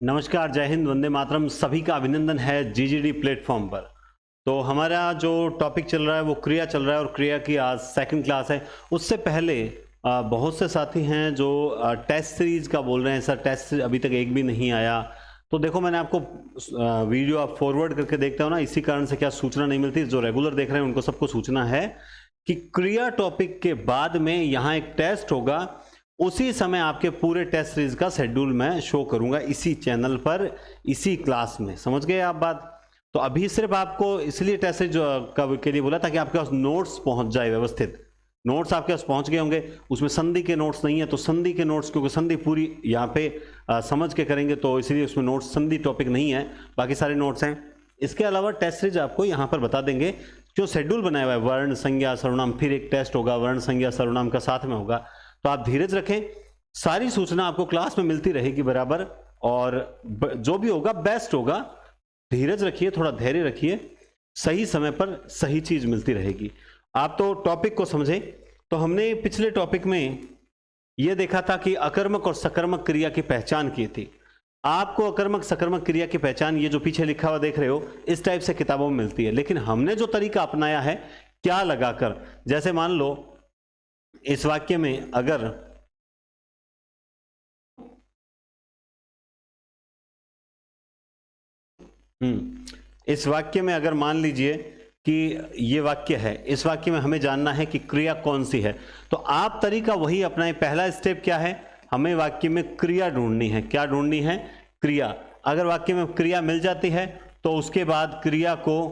नमस्कार, जय हिंद, वंदे मातरम। सभी का अभिनंदन है जीजीडी प्लेटफॉर्म पर। तो हमारा जो टॉपिक चल रहा है वो क्रिया चल रहा है और क्रिया की आज सेकंड क्लास है। उससे पहले बहुत से साथी हैं जो टेस्ट सीरीज का बोल रहे हैं, सर टेस्ट अभी तक एक भी नहीं आया। तो देखो, मैंने आपको वीडियो आप फॉरवर्ड करके देखते हो ना, इसी कारण से क्या सूचना नहीं मिलती। जो रेगुलर देख रहे हैं उनको सबको सूचना है कि क्रिया टॉपिक के बाद में यहाँ एक टेस्ट होगा। उसी समय आपके पूरे टेस्ट सीरीज का शेड्यूल मैं शो करूंगा इसी चैनल पर, इसी क्लास में। समझ गए आप बात? तो अभी सिर्फ आपको इसलिए टेस्ट सीरीज के लिए बोला ताकि आपके पास नोट्स पहुंच जाए, व्यवस्थित नोट्स आपके पास पहुंच गए होंगे। उसमें संधि के नोट्स नहीं है तो संधि के नोट्स, क्योंकि संधि पूरी यहाँ पे समझ के करेंगे तो इसलिए उसमें नोट्स, संधि टॉपिक नहीं है, बाकी सारे नोट्स हैं। इसके अलावा टेस्ट सीरीज आपको यहाँ पर बता देंगे, जो शेड्यूल बनाया हुआ है वर्ण संज्ञा सर्वनाम, फिर एक टेस्ट होगा वर्ण संज्ञा सर्वनाम का साथ में होगा। तो आप धीरज रखें, सारी सूचना आपको क्लास में मिलती रहेगी बराबर, और जो भी होगा बेस्ट होगा। धीरज रखिए, थोड़ा धैर्य रखिए, सही समय पर सही चीज मिलती रहेगी। आप तो टॉपिक को समझें। तो हमने पिछले टॉपिक में यह देखा था कि अकर्मक और सकर्मक क्रिया की पहचान की थी। आपको अकर्मक सकर्मक क्रिया की पहचान, ये जो पीछे लिखा हुआ देख रहे हो, इस टाइप से किताबों में मिलती है। लेकिन हमने जो तरीका अपनाया है, क्या लगाकर, जैसे मान लो इस वाक्य में अगर इस वाक्य में अगर मान लीजिए कि ये वाक्य है, इस वाक्य में हमें जानना है कि क्रिया कौन सी है, तो आप तरीका वही अपनाएं। पहला स्टेप क्या है? हमें वाक्य में क्रिया ढूंढनी है। क्या ढूंढनी है? क्रिया। अगर वाक्य में क्रिया मिल जाती है तो उसके बाद क्रिया को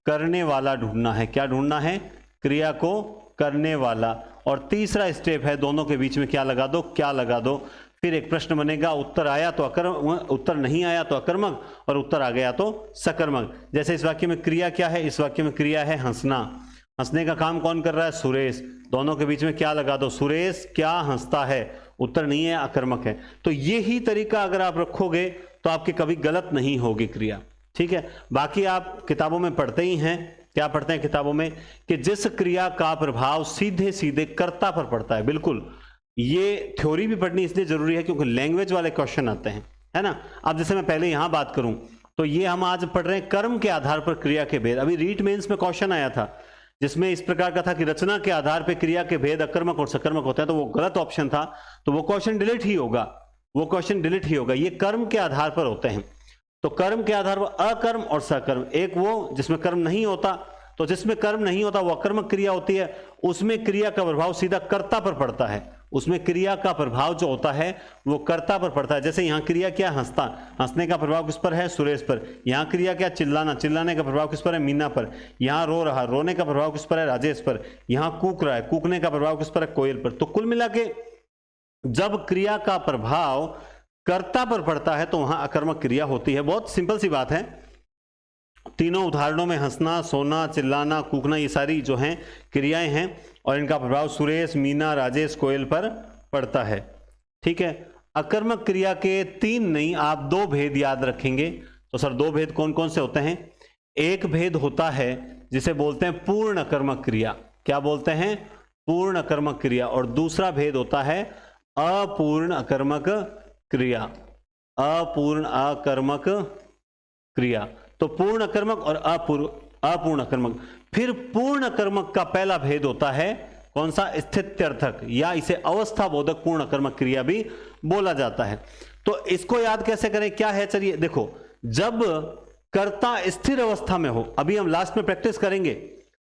करने वाला ढूंढना है। क्या ढूंढना है? क्रिया को करने वाला। और तीसरा स्टेप है, दोनों के बीच में क्या लगा दो, क्या लगा दो। फिर एक प्रश्न बनेगा, उत्तर आया तो अकर्मक, उत्तर नहीं आया तो अकर्मक, और उत्तर आ गया तो सकर्मक। जैसे इस वाक्य में क्रिया क्या है? इस वाक्य में क्रिया है हंसना। हंसने का काम कौन कर रहा है? सुरेश। दोनों के बीच में क्या लगा दो, सुरेश क्या हंसता है। उत्तर नहीं है, अकर्मक है। तो ये ही तरीका अगर आप रखोगे तो आपकी कभी गलत नहीं होगी क्रिया। ठीक है। बाकी आप किताबों में पढ़ते ही हैं, क्या पढ़ते हैं किताबों में, कि जिस क्रिया का प्रभाव सीधे सीधे कर्ता पर पड़ता है। बिल्कुल, ये थ्योरी भी पढ़नी इसलिए जरूरी है क्योंकि लैंग्वेज वाले क्वेश्चन आते हैं, है ना। अब जैसे मैं पहले यहां बात करूं तो ये हम आज पढ़ रहे हैं कर्म के आधार पर क्रिया के भेद। अभी रीट मेंस में क्वेश्चन आया था जिसमें इस प्रकार का था कि रचना के आधार पर क्रिया के भेद अकर्मक और सकर्मक होते हैं, तो वो गलत ऑप्शन था, तो वो क्वेश्चन डिलीट ही होगा, वो क्वेश्चन डिलीट ही होगा। ये कर्म के आधार पर होते हैं। तो कर्म के आधार पर अकर्म और सकर्म, एक वो जिसमें कर्म नहीं होता, तो जिसमें कर्म नहीं होता वो अकर्मक क्रिया होती है, उसमें क्रिया का प्रभाव सीधा कर्ता पर पड़ता है। उसमें क्रिया का प्रभाव जो होता है वो कर्ता पर पड़ता है। जैसे यहाँ क्रिया क्या? हंसता, हंसने का प्रभाव किस पर है? सुरेश पर। यहाँ क्रिया क्या? चिल्लाना, चिल्लाने का प्रभाव किस पर है? मीना पर। यहाँ रो रहा, रोने का प्रभाव किस पर है? राजेश पर। यहाँ कूक रहा है, कूकने का प्रभाव किस पर है? कोयल पर। तो कुल मिला के जब क्रिया का प्रभाव कर्ता पर पड़ता है तो वहां अकर्मक क्रिया होती है। बहुत सिंपल सी बात है। तीनों उदाहरणों में हंसना, सोना, चिल्लाना, कूकना, ये सारी जो हैं क्रियाएं हैं और इनका प्रभाव सुरेश, मीना, राजेश, कोयल पर पड़ता है। ठीक है। अकर्मक क्रिया के 3 नहीं, आप 2 भेद याद रखेंगे। तो सर 2 भेद कौन कौन से होते हैं? एक भेद होता है जिसे बोलते हैं पूर्ण अकर्मक क्रिया। क्या बोलते हैं? पूर्ण अकर्मक क्रिया। और दूसरा भेद होता है अपूर्ण अकर्मक क्रिया। अपूर्ण अकर्मक क्रिया। तो पूर्ण अकर्मक और अपूर्ण अकर्मक। फिर पूर्ण अकर्मक का पहला भेद होता है कौन सा? स्थित्यर्थक, या इसे अवस्था बोधक पूर्ण अकर्मक क्रिया भी बोला जाता है। तो इसको याद कैसे करें, क्या है? चलिए देखो, जब कर्ता स्थिर अवस्था में हो, अभी हम लास्ट में प्रैक्टिस करेंगे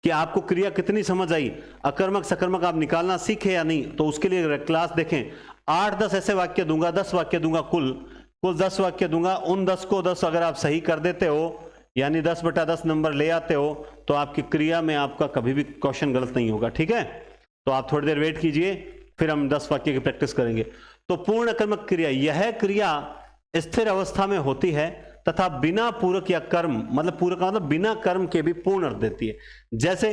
कि आपको क्रिया कितनी समझ आई, अकर्मक सकर्मक आप निकालना सीखे या नहीं, तो उसके लिए क्लास देखें। 8-10 ऐसे वाक्य दूंगा, 10 वाक्य दूंगा, कुल 10 वाक्य दूंगा। उन 10 को 10 अगर आप सही कर देते हो, यानी 10/10 नंबर ले आते हो, तो आपकी क्रिया में आपका कभी भी क्वेश्चन गलत नहीं होगा। ठीक है। तो आप थोड़ी देर वेट कीजिए, फिर हम 10 वाक्य की प्रैक्टिस करेंगे। तो पूर्ण अकर्मक क्रिया, यह क्रिया स्थिर अवस्था में होती है तथा बिना पूरक या कर्म, मतलब पूरक का मतलब बिना कर्म के भी पूर्ण अर्थ देती है। जैसे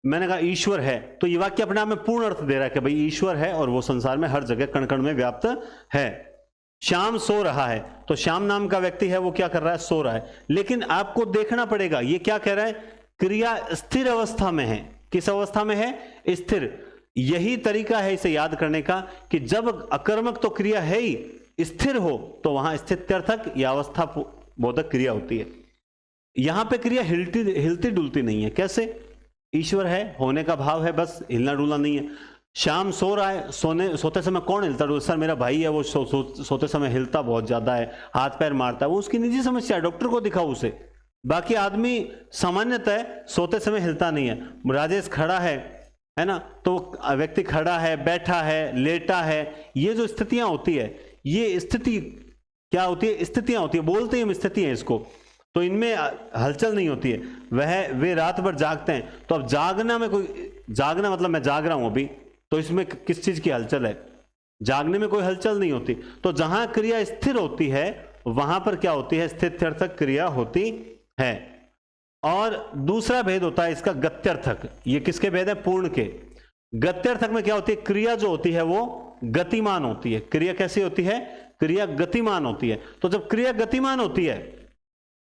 मैंने कहा ईश्वर है, तो ये वाक्य अपने आप में पूर्ण अर्थ दे रहा है कि भाई ईश्वर है और वो संसार में हर जगह कण कण में व्याप्त है। श्याम सो रहा है, तो श्याम नाम का व्यक्ति है, वो क्या कर रहा है? सो रहा है। लेकिन आपको देखना पड़ेगा, ये क्या कह रहा है? क्रिया स्थिर अवस्था में है। किस अवस्था में है? स्थिर। यही तरीका है इसे याद करने का कि जब अकर्मक तो क्रिया है ही, स्थिर हो तो वहां स्थित्यर्थक या अवस्था बोधक क्रिया होती है। यहां पे क्रिया हिलती डुलती नहीं है। कैसे? ईश्वर है, होने का भाव है, बस हिलना डुलना नहीं है। शाम सो रहा है, सोते समय कौन हिलता है? सर मेरा भाई है, वो सोते समय हिलता बहुत ज्यादा है, हाथ पैर मारता है, वो उसकी निजी समस्या है, डॉक्टर को दिखाओ उसे। बाकी आदमी सामान्यतः सोते समय हिलता नहीं है। राजेश खड़ा है ना, तो व्यक्ति खड़ा है, बैठा है, लेटा है, ये जो स्थितियां होती है, ये स्थिति क्या होती है? स्थितियां होती है, बोलते ही हम स्थिति है इसको। तो इनमें हलचल नहीं होती है। वे रात भर जागते हैं, तो अब जागना मतलब मैं जाग रहा हूं अभी, तो इसमें किस चीज की हलचल है? जागने में कोई हलचल नहीं होती। तो जहां क्रिया स्थिर होती है वहां पर क्या होती है? स्थित्यर्थक क्रिया होती है। और दूसरा भेद होता है इसका गत्यर्थक। ये किसके भेद है? पूर्ण के। गत्यर्थक में क्या होती है? क्रिया जो होती है वो गतिमान होती है। क्रिया कैसी होती है? क्रिया गतिमान होती है। तो जब क्रिया गतिमान होती है,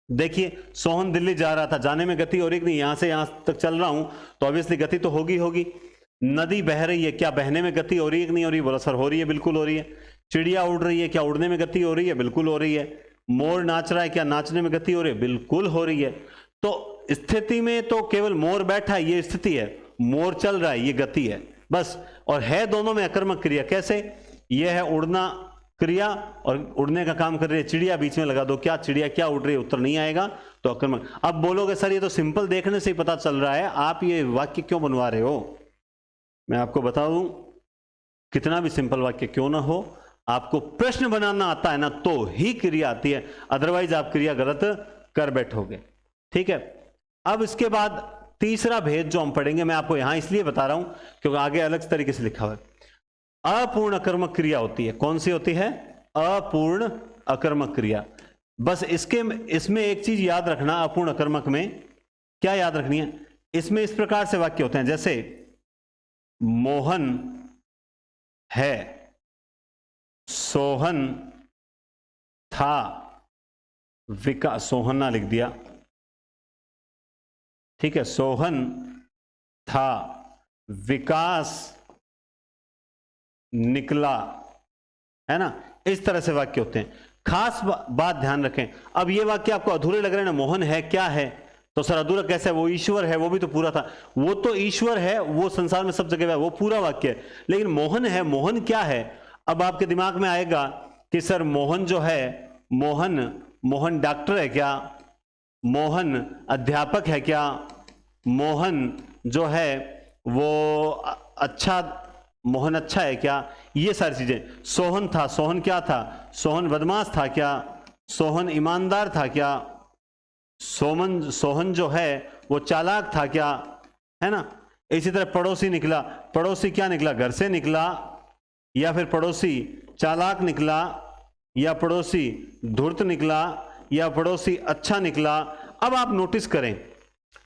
देखिए सोहन दिल्ली जा रहा था, जाने में गति हो रही नहीं, यहां से यहां तक चल रहा हूं तो ऑब्वियसली गति तो होगी। नदी बह रही है, क्या बहने में गति हो रही है कि नहीं हो रही? बोला सर हो रही है, बिल्कुल हो रही है। चिड़िया उड़ रही है, क्या उड़ने में गति हो रही है? बिल्कुल हो रही है। मोर नाच रहा है, क्या नाचने में गति हो रही है? बिल्कुल हो रही है। तो स्थिति में तो केवल मोर बैठा है, ये स्थिति है, मोर चल रहा है, ये गति है, बस। और है दोनों में अकर्मक क्रिया। कैसे? यह है उड़ना क्रिया, और उड़ने का काम कर रही है चिड़िया, बीच में लगा दो, क्या चिड़िया क्या उड़ रही है? उत्तर नहीं आएगा, तो अकर्मक। अब बोलोगे सर ये तो सिंपल देखने से ही पता चल रहा है, आप ये वाक्य क्यों बनवा रहे हो? मैं आपको बता दूं, कितना भी सिंपल वाक्य क्यों ना हो, आपको प्रश्न बनाना आता है ना तो ही क्रिया आती है, अदरवाइज आप क्रिया गलत कर बैठोगे। ठीक है। अब इसके बाद तीसरा भेद जो हम पढ़ेंगे, मैं आपको यहां इसलिए बता रहा हूं क्योंकि आगे अलग तरीके से लिखा हुआ है। अपूर्ण अकर्मक क्रिया होती है। कौन सी होती है? अपूर्ण अकर्मक क्रिया। बस इसमें एक चीज याद रखना, अपूर्ण अकर्मक में क्या याद रखनी है? इसमें इस प्रकार से वाक्य होते हैं, जैसे मोहन है, सोहन था, विकास, सोहन ना लिख दिया, ठीक है, सोहन था, विकास निकला, है ना। इस तरह से वाक्य होते हैं। खास बात ध्यान रखें, अब ये वाक्य आपको अधूरे लग रहे हैं ना, मोहन है क्या है? तो सर अधूरा कैसे है? वो ईश्वर है, वो भी तो पूरा था। वो तो ईश्वर है, वो संसार में सब जगह है, वो पूरा वाक्य है। लेकिन मोहन है, मोहन क्या है? अब आपके दिमाग में आएगा कि सर मोहन जो है, मोहन डॉक्टर है क्या? मोहन अध्यापक है क्या? मोहन जो है वो मोहन अच्छा है क्या? ये सारी चीजें। सोहन था, सोहन क्या था? सोहन बदमाश था क्या? सोहन ईमानदार था क्या? सोहन जो है वो चालाक था क्या? है ना। इसी तरह पड़ोसी निकला, पड़ोसी क्या निकला? घर से निकला, या फिर पड़ोसी चालाक निकला, या पड़ोसी धूर्त निकला, या पड़ोसी अच्छा निकला। अब आप नोटिस करें,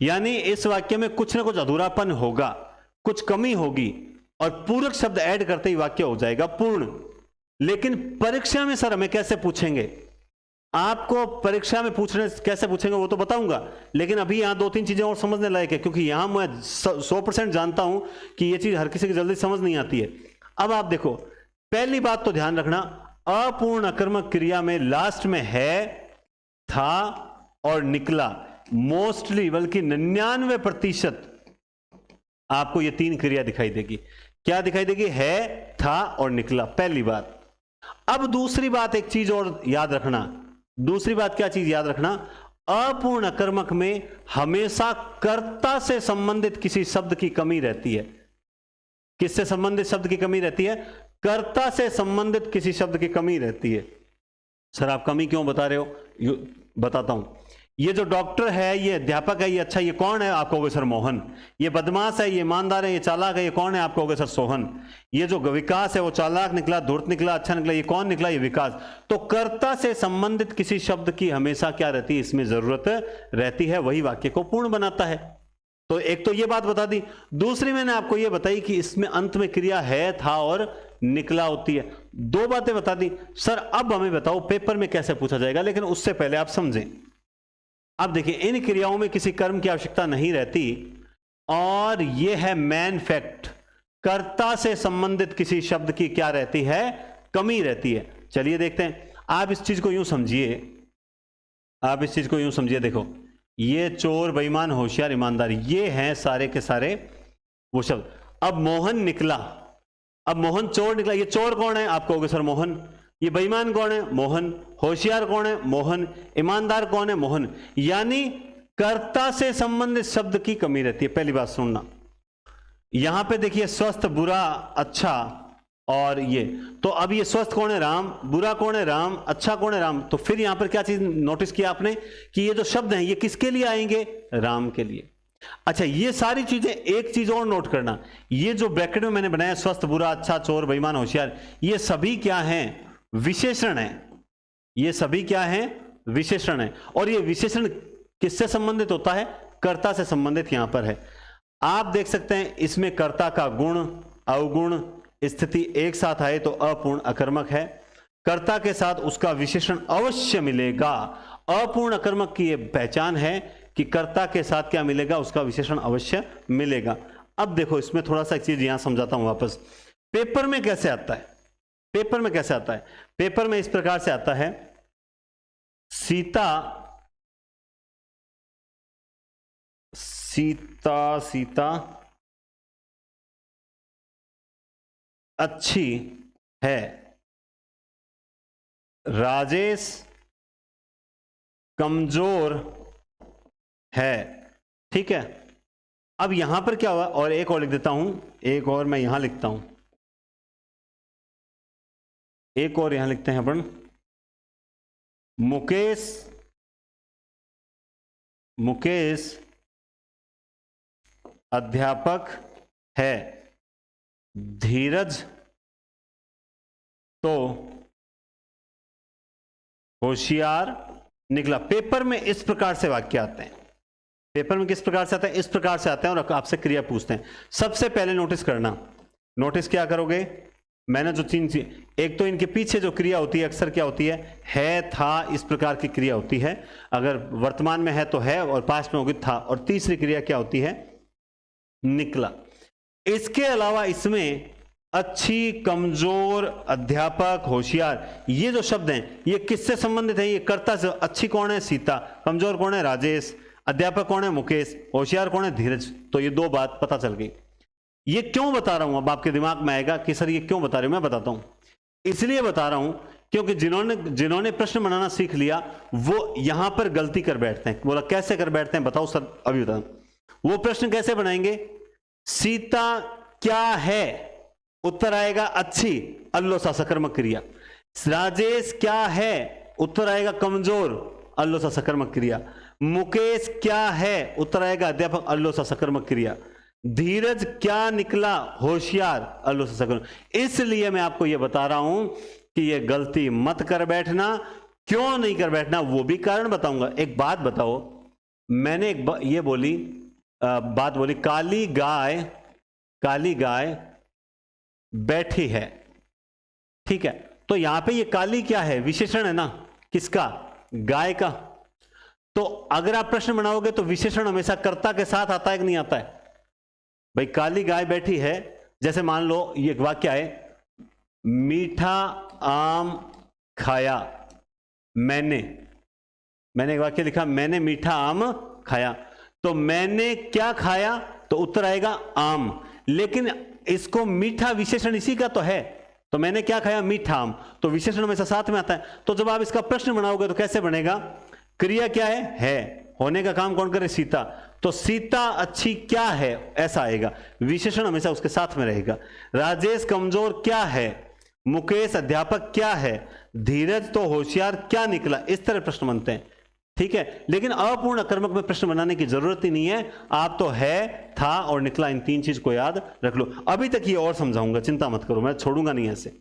यानी इस वाक्य में कुछ ना कुछ अधूरापन होगा, कुछ कमी होगी, और पूरक शब्द ऐड करते ही वाक्य हो जाएगा पूर्ण। लेकिन परीक्षा में सर हमें कैसे पूछेंगे? आपको परीक्षा में पूछने कैसे पूछेंगे वो तो बताऊंगा, लेकिन अभी यहां दो तीन चीजें और समझने लायक है, क्योंकि यहां मैं 100% जानता हूं कि ये चीज हर किसी की जल्दी समझ नहीं आती है। अब आप देखो, पहली बात तो ध्यान रखना, अपूर्ण अकर्मक क्रिया में लास्ट में है, था और निकला, मोस्टली बल्कि 99% आपको ये तीन क्रिया दिखाई देगी। क्या दिखाई देगी? है, था और निकला, पहली बात। अब दूसरी बात, एक चीज और याद रखना। दूसरी बात क्या चीज याद रखना? अपूर्ण अकर्मक में हमेशा कर्ता से संबंधित किसी शब्द की कमी रहती है। किससे संबंधित शब्द की कमी रहती है? कर्ता से संबंधित किसी शब्द की कमी रहती है। सर आप कमी क्यों बता रहे हो? बताता हूं। ये जो डॉक्टर है, ये अध्यापक है, ये अच्छा, ये कौन है? आप कहोगे सर मोहन। ये बदमाश है, ये ईमानदार है, ये चालाक है, ये कौन है? आप कहोगे सर सोहन। ये जो विकास है वो चालाक निकला, धूर्त निकला, अच्छा निकला, ये कौन निकला? ये विकास। तो कर्ता से संबंधित किसी शब्द की हमेशा क्या रहती है? इसमें जरूरत रहती है, वही वाक्य को पूर्ण बनाता है। तो एक तो ये बात बता दी। दूसरी मैंने आपको ये बताई कि इसमें अंत में क्रिया है, था और निकला होती है। दो बातें बता दी। सर अब हमें बताओ पेपर में कैसे पूछा जाएगा, लेकिन उससे पहले आप समझें। अब देखिए, इन क्रियाओं में किसी कर्म की आवश्यकता नहीं रहती, और यह है मेन फैक्ट। कर्ता से संबंधित किसी शब्द की क्या रहती है? कमी रहती है। चलिए देखते हैं। आप इस चीज को यूं समझिए, आप इस चीज को यूं समझिए, देखो ये चोर, बेईमान, होशियार, ईमानदार, ये हैं सारे के सारे वो शब्द। अब मोहन निकला, अब मोहन चोर निकला, ये चोर कौन है? आप कहोगे सर मोहन। ये बेईमान कौन है? मोहन। होशियार कौन है? मोहन। ईमानदार कौन है? मोहन। यानी कर्ता से संबंधित शब्द की कमी रहती है। पहली बात सुनना, यहां पे देखिए स्वस्थ, बुरा, अच्छा और ये, तो अब ये स्वस्थ कौन है? राम। बुरा कौन है? राम। अच्छा कौन है? राम। तो फिर यहां पर क्या चीज नोटिस किया आपने कि ये जो शब्द हैं ये किसके लिए आएंगे? राम के लिए। अच्छा, ये सारी चीजें, एक चीज और नोट करना, ये जो ब्रैकेट में मैंने बनाया स्वस्थ, बुरा, अच्छा, चोर, बेईमान, होशियार, ये सभी क्या हैं? विशेषण है। ये सभी क्या है? विशेषण है। और ये विशेषण किससे संबंधित होता है? कर्ता से संबंधित यहां पर है। आप देख सकते हैं इसमें कर्ता का गुण, अवगुण, स्थिति एक साथ आए तो अपूर्ण अकर्मक है। कर्ता के साथ उसका विशेषण अवश्य मिलेगा। अपूर्ण अकर्मक की यह पहचान है कि कर्ता के साथ क्या मिलेगा? उसका विशेषण अवश्य मिलेगा। अब देखो इसमें थोड़ा सा एक चीज यहां समझाता हूं वापस। पेपर में कैसे आता है? पेपर में कैसे आता है? पेपर में इस प्रकार से आता है, सीता, सीता, सीता अच्छी है, राजेश कमजोर है। ठीक है, अब यहां पर क्या हुआ? और एक और लिख देता हूं, एक और मैं यहां लिखता हूं, एक और यहां लिखते हैं अपन, मुकेश, मुकेश अध्यापक है, धीरज तो होशियार निकला। पेपर में इस प्रकार से वाक्य आते हैं। पेपर में किस प्रकार से आते हैं? इस प्रकार से आते हैं और आपसे क्रिया पूछते हैं। सबसे पहले नोटिस करना, नोटिस क्या करोगे? मैंने जो तीन, एक तो इनके पीछे जो क्रिया होती है अक्सर क्या होती है, था, इस प्रकार की क्रिया होती है। अगर वर्तमान में है तो है और पास्ट में होगी था। और तीसरी क्रिया क्या होती है? निकला। इसके अलावा इसमें अच्छी, कमजोर, अध्यापक, होशियार, ये जो शब्द हैं ये किससे संबंधित है? ये कर्ता से। अच्छी कौन है? सीता। कमजोर कौन है? राजेश। अध्यापक कौन है? मुकेश। होशियार कौन है? धीरज। तो ये दो बात पता चल गई। ये क्यों बता रहा हूं? अब आपके दिमाग में आएगा कि सर ये क्यों बता रहे हो। मैं बताता हूं, इसलिए बता रहा हूं क्योंकि जिन्होंने प्रश्न बनाना सीख लिया वो यहां पर गलती कर बैठते हैं। बोला कैसे कर बैठते हैं? बताओ सर, अभी बताओ। वो प्रश्न कैसे बनाएंगे? सीता क्या है? उत्तर आएगा अच्छी, अल्लो सा सकर्मक क्रिया। राजेश क्या है? उत्तर आएगा कमजोर, अल्लो सा सकर्मक क्रिया। मुकेश क्या है? उत्तर आएगा अध्यापक, अल्लो सा सकर्मक क्रिया। धीरज क्या निकला? होशियार, अल्लो सा सकर्मक। इसलिए मैं आपको यह बता रहा हूं कि यह गलती मत कर बैठना। क्यों नहीं कर बैठना वो भी कारण बताऊंगा। एक बात बताओ, मैंने ये बोली बात बोली, काली गाय, काली गाय बैठी है। ठीक है, तो यहां पे ये काली क्या है? विशेषण है ना। किसका? गाय का। तो अगर आप प्रश्न बनाओगे तो विशेषण हमेशा कर्ता के साथ आता है कि नहीं आता है? भाई काली गाय बैठी है, जैसे मान लो ये एक वाक्य है, मीठा आम खाया मैंने एक वाक्य लिखा, मैंने मीठा आम खाया। तो मैंने क्या खाया? तो उत्तर आएगा आम। लेकिन इसको मीठा विशेषण इसी का तो है, तो मैंने क्या खाया? मीठा आम। तो विशेषण हमेशा साथ में आता है। तो जब आप इसका प्रश्न बनाओगे तो कैसे बनेगा? क्रिया क्या है? होने का काम कौन करे? सीता। तो सीता अच्छी क्या है? ऐसा आएगा। विशेषण हमेशा उसके साथ में रहेगा। राजेश कमजोर क्या है? मुकेश अध्यापक क्या है? धीरज तो होशियार क्या निकला? इस तरह प्रश्न बनते हैं। ठीक है, लेकिन अपूर्ण अकर्मक में प्रश्न बनाने की जरूरत ही नहीं है। आप तो है, था और निकला, इन तीन चीज को याद रख लो। अभी तक ये और समझाऊंगा, चिंता मत करो, मैं छोड़ूंगा नहीं ऐसे।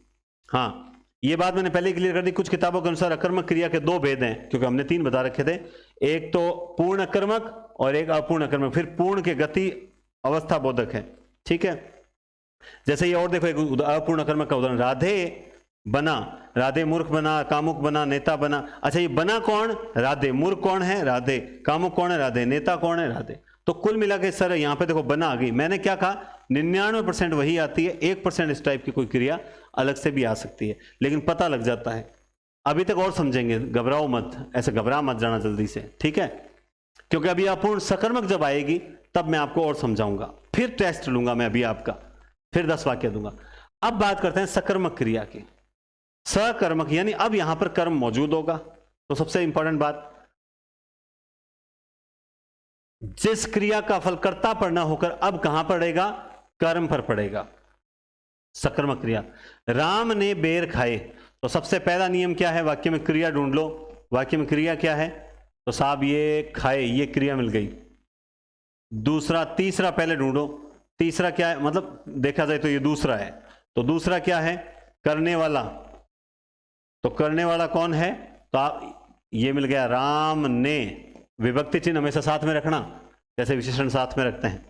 हाँ, ये बात मैंने पहले क्लियर कर दी। कुछ किताबों के अनुसार अकर्मक क्रिया के दो भेद हैं, क्योंकि हमने तीन बता रखे थे। एक तो पूर्ण अकर्मक और एक अपूर्ण अकर्मक। फिर पूर्ण के गति अवस्था बोधक है। ठीक है, जैसे ये और देखो, एक अपूर्ण अकर्मक का उदाहरण, राधे बना, राधे मूर्ख बना, कामुक बना, नेता बना। अच्छा, ये बना कौन? राधे। मूर्ख कौन है? राधे। कामुक कौन है? राधे। नेता कौन है? राधे। तो कुल मिला के सर यहाँ पे देखो बना आ गई। मैंने क्या कहा? 99% वही आती है, 1% इस टाइप की कोई क्रिया अलग से भी आ सकती है, लेकिन पता लग जाता है। अभी तक और समझेंगे, घबराओ मत, ऐसे घबरा मत जाना जल्दी से, ठीक है? क्योंकि अभी अपूर्ण सकर्मक जब आएगी तब मैं आपको और समझाऊंगा, फिर टेस्ट लूंगा मैं अभी आपका, फिर 10 वाक्य दूंगा। अब बात करते हैं सकर्मक क्रिया की। सकर्मक यानी अब यहां पर कर्म मौजूद होगा। तो सबसे इंपॉर्टेंट बात, जिस क्रिया का फल कर्ता पर न होकर अब कहां पड़ेगा? कर्म पर पड़ेगा। सकर्मक क्रिया, राम ने बेर खाए, तो सबसे पहला नियम क्या है? वाक्य में क्रिया ढूंढ लो। वाक्य में क्रिया क्या है? तो साहब ये खाए, ये क्रिया मिल गई। दूसरा, तीसरा पहले ढूंढो, तीसरा क्या है? मतलब देखा जाए तो ये दूसरा है, तो दूसरा क्या है? करने वाला। तो करने वाला कौन है? तो आप ये मिल गया, राम ने। विभक्ति चिन्ह हमेशा साथ में रखना, जैसे विशेषण साथ में रखते हैं।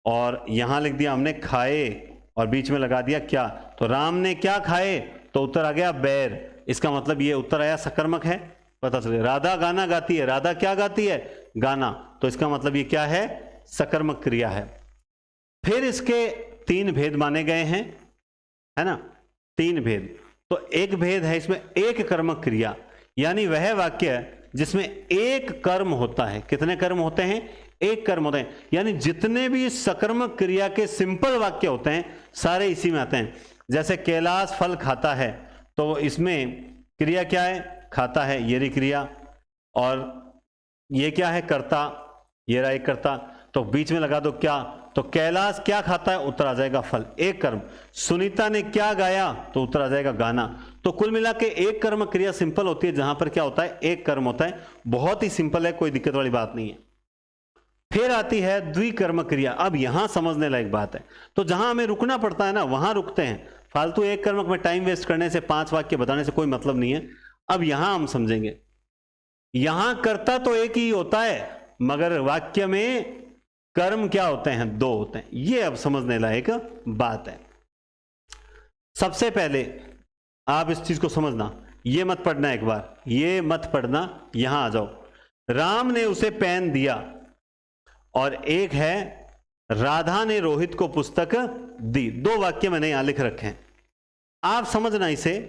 और यहां लिख दिया हमने खाए और बीच में लगा दिया क्या, तो राम ने क्या खाए, तो उत्तर आ गया बैर। इसका मतलब ये उत्तर आया सकर्मक है। पता चले, राधा गाना गाती है, राधा क्या गाती है? गाना। तो इसका मतलब ये क्या है? सकर्मक क्रिया है। फिर इसके 3 भेद माने गए हैं, है ना? 3 भेद। तो एक भेद है इसमें एक कर्मक क्रिया, यानी वह वाक्य जिसमें एक कर्म होता है। कितने कर्म होते हैं? एक कर्म होते हैं। यानी जितने भी सकर्मक क्रिया के सिंपल वाक्य होते हैं सारे इसी में आते हैं। जैसे कैलाश फल खाता है, तो इसमें क्रिया क्या है? खाता है, ये रही क्रिया। और ये क्या है? कर्ता, ये रहा एक कर्ता। तो बीच में लगा दो क्या, तो कैलाश क्या खाता है? उत्तर आ जाएगा फल, एक कर्म। सुनीता ने क्या गाया? तो उत्तर आ जाएगा गाना। तो कुल मिला के एक कर्म क्रिया सिंपल होती है, जहां पर क्या होता है? एक कर्म होता है। बहुत ही सिंपल है, कोई दिक्कत वाली बात नहीं है। फिर आती है द्विकर्म क्रिया। अब यहां समझने लायक बात है, तो जहां हमें रुकना पड़ता है ना, वहां रुकते हैं। फालतू एक कर्मक में टाइम वेस्ट करने से, 5 वाक्य बताने से कोई मतलब नहीं है। अब यहां हम समझेंगे, यहां कर्ता तो एक ही होता है, मगर वाक्य में कर्म क्या होते हैं? 2 होते हैं। ये अब समझने लायक बात है। सबसे पहले आप इस चीज को समझना, ये मत पढ़ना, एक बार ये मत पढ़ना, यहां आ जाओ। राम ने उसे पेन दिया, और एक है राधा ने रोहित को पुस्तक दी। 2 वाक्य मैंने यहां लिख रखे हैं, आप समझना इसे।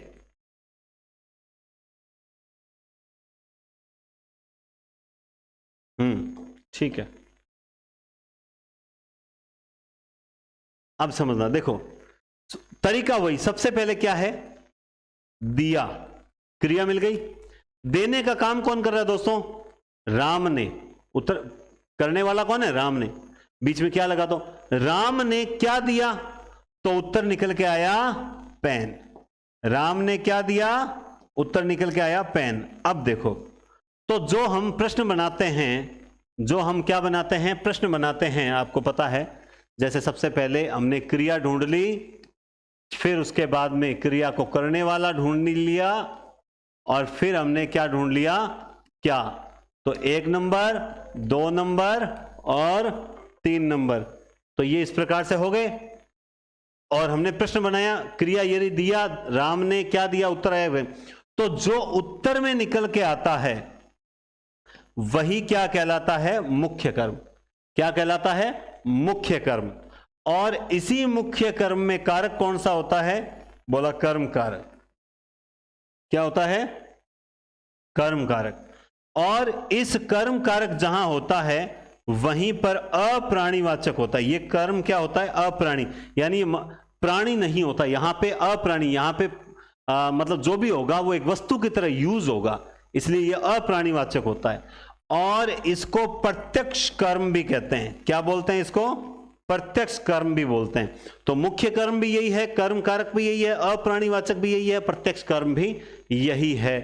ठीक है, अब समझना। देखो तरीका वही, सबसे पहले क्या है? दिया, क्रिया मिल गई। देने का काम कौन कर रहा है दोस्तों? राम ने। उत्तर करने वाला कौन है? राम ने। बीच में क्या लगा दो, राम ने क्या दिया, तो उत्तर निकल के आया पेन। राम ने क्या दिया? उत्तर निकल के आया पेन। अब देखो, तो जो हम प्रश्न बनाते हैं, जो हम क्या बनाते हैं? प्रश्न बनाते हैं, आपको पता है। जैसे सबसे पहले हमने क्रिया ढूंढ ली, फिर उसके बाद में क्रिया को करने वाला ढूंढ लिया, और फिर हमने क्या ढूंढ लिया? क्या? तो 1 नंबर, 2 नंबर और 3 नंबर। तो ये इस प्रकार से हो गए। और हमने प्रश्न बनाया, क्रिया ये दिया, राम ने क्या दिया? उत्तर आया हुए। तो जो उत्तर में निकल के आता है वही क्या कहलाता है? मुख्य कर्म। क्या कहलाता है? मुख्य कर्म। और इसी मुख्य कर्म में कारक कौन सा होता है? बोला कर्म कारक। क्या होता है? कर्म कारक। और इस कर्म कारक जहां होता है वहीं पर अप्राणीवाचक होता है। ये कर्म क्या होता है? अप्राणी, यानी प्राणी नहीं होता यहां पे, अप्राणी। यहां पे मतलब जो भी होगा वो एक वस्तु की तरह यूज होगा, इसलिए ये अप्राणीवाचक होता है। और इसको प्रत्यक्ष कर्म भी कहते हैं। क्या बोलते हैं इसको? प्रत्यक्ष कर्म भी बोलते हैं। तो मुख्य कर्म भी यही है, कर्म कारक भी यही है, अप्राणीवाचक भी यही है, प्रत्यक्ष कर्म भी यही है।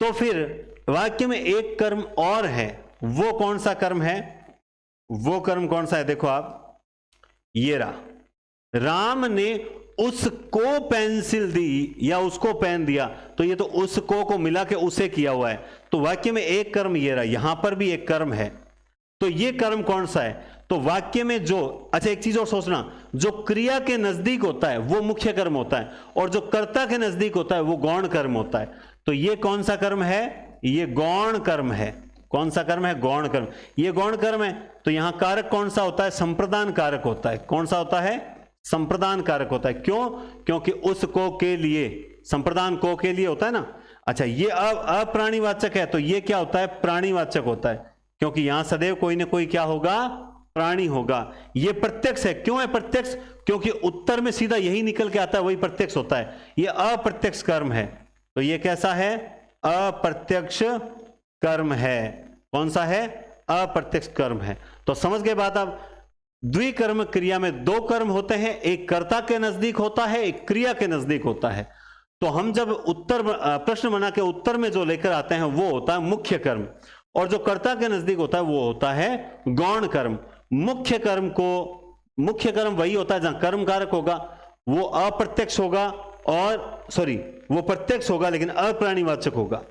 तो फिर वाक्य में एक कर्म और है, वो कौन सा कर्म है? वो कर्म कौन सा है? देखो आप, ये रहा, राम ने उसको पेंसिल दी या उसको पेन दिया। तो ये तो उसको को मिला के उसे किया हुआ है। तो वाक्य में एक कर्म ये रहा, यहां पर भी एक कर्म है। तो ये कर्म कौन सा है? तो वाक्य में जो, अच्छा एक चीज और सोचना, जो क्रिया के नजदीक होता है वो मुख्य कर्म होता है, और जो कर्ता के नजदीक होता है वो गौण कर्म होता है। तो ये कौन सा कर्म है? ये गौण कर्म है। कौन सा कर्म है? गौण कर्म। ये गौण कर्म है तो यहां कारक कौन सा होता है? संप्रदान कारक होता है। कौन सा होता है? संप्रदान कारक होता है। क्यों? क्योंकि उस को के लिए, संप्रदान को के लिए होता है ना। अच्छा, ये अप्राणीवाचक है तो ये क्या होता है? प्राणीवाचक होता है, क्योंकि यहां सदैव कोई ना कोई क्या होगा? प्राणी होगा। ये प्रत्यक्ष है। क्यों है प्रत्यक्ष? क्योंकि उत्तर में सीधा यही निकल के आता है, वही प्रत्यक्ष होता है। ये अप्रत्यक्ष कर्म है तो ये कैसा है? अप्रत्यक्ष कर्म है। कौन सा है? अप्रत्यक्ष कर्म है। तो समझ गए बात आप? द्विकर्म क्रिया में दो कर्म होते हैं, एक कर्ता के नजदीक होता है, एक क्रिया के नजदीक होता है। तो हम जब उत्तर प्रश्न बना के उत्तर में जो लेकर आते हैं वो होता है मुख्य कर्म, और जो कर्ता के नजदीक होता है वो होता है गौण कर्म। मुख्य कर्म वही होता है जहां कर्म कारक होगा, वो अप्रत्यक्ष होगा, और सॉरी वो प्रत्यक्ष होगा लेकिन अप्राणीवाचक होगा।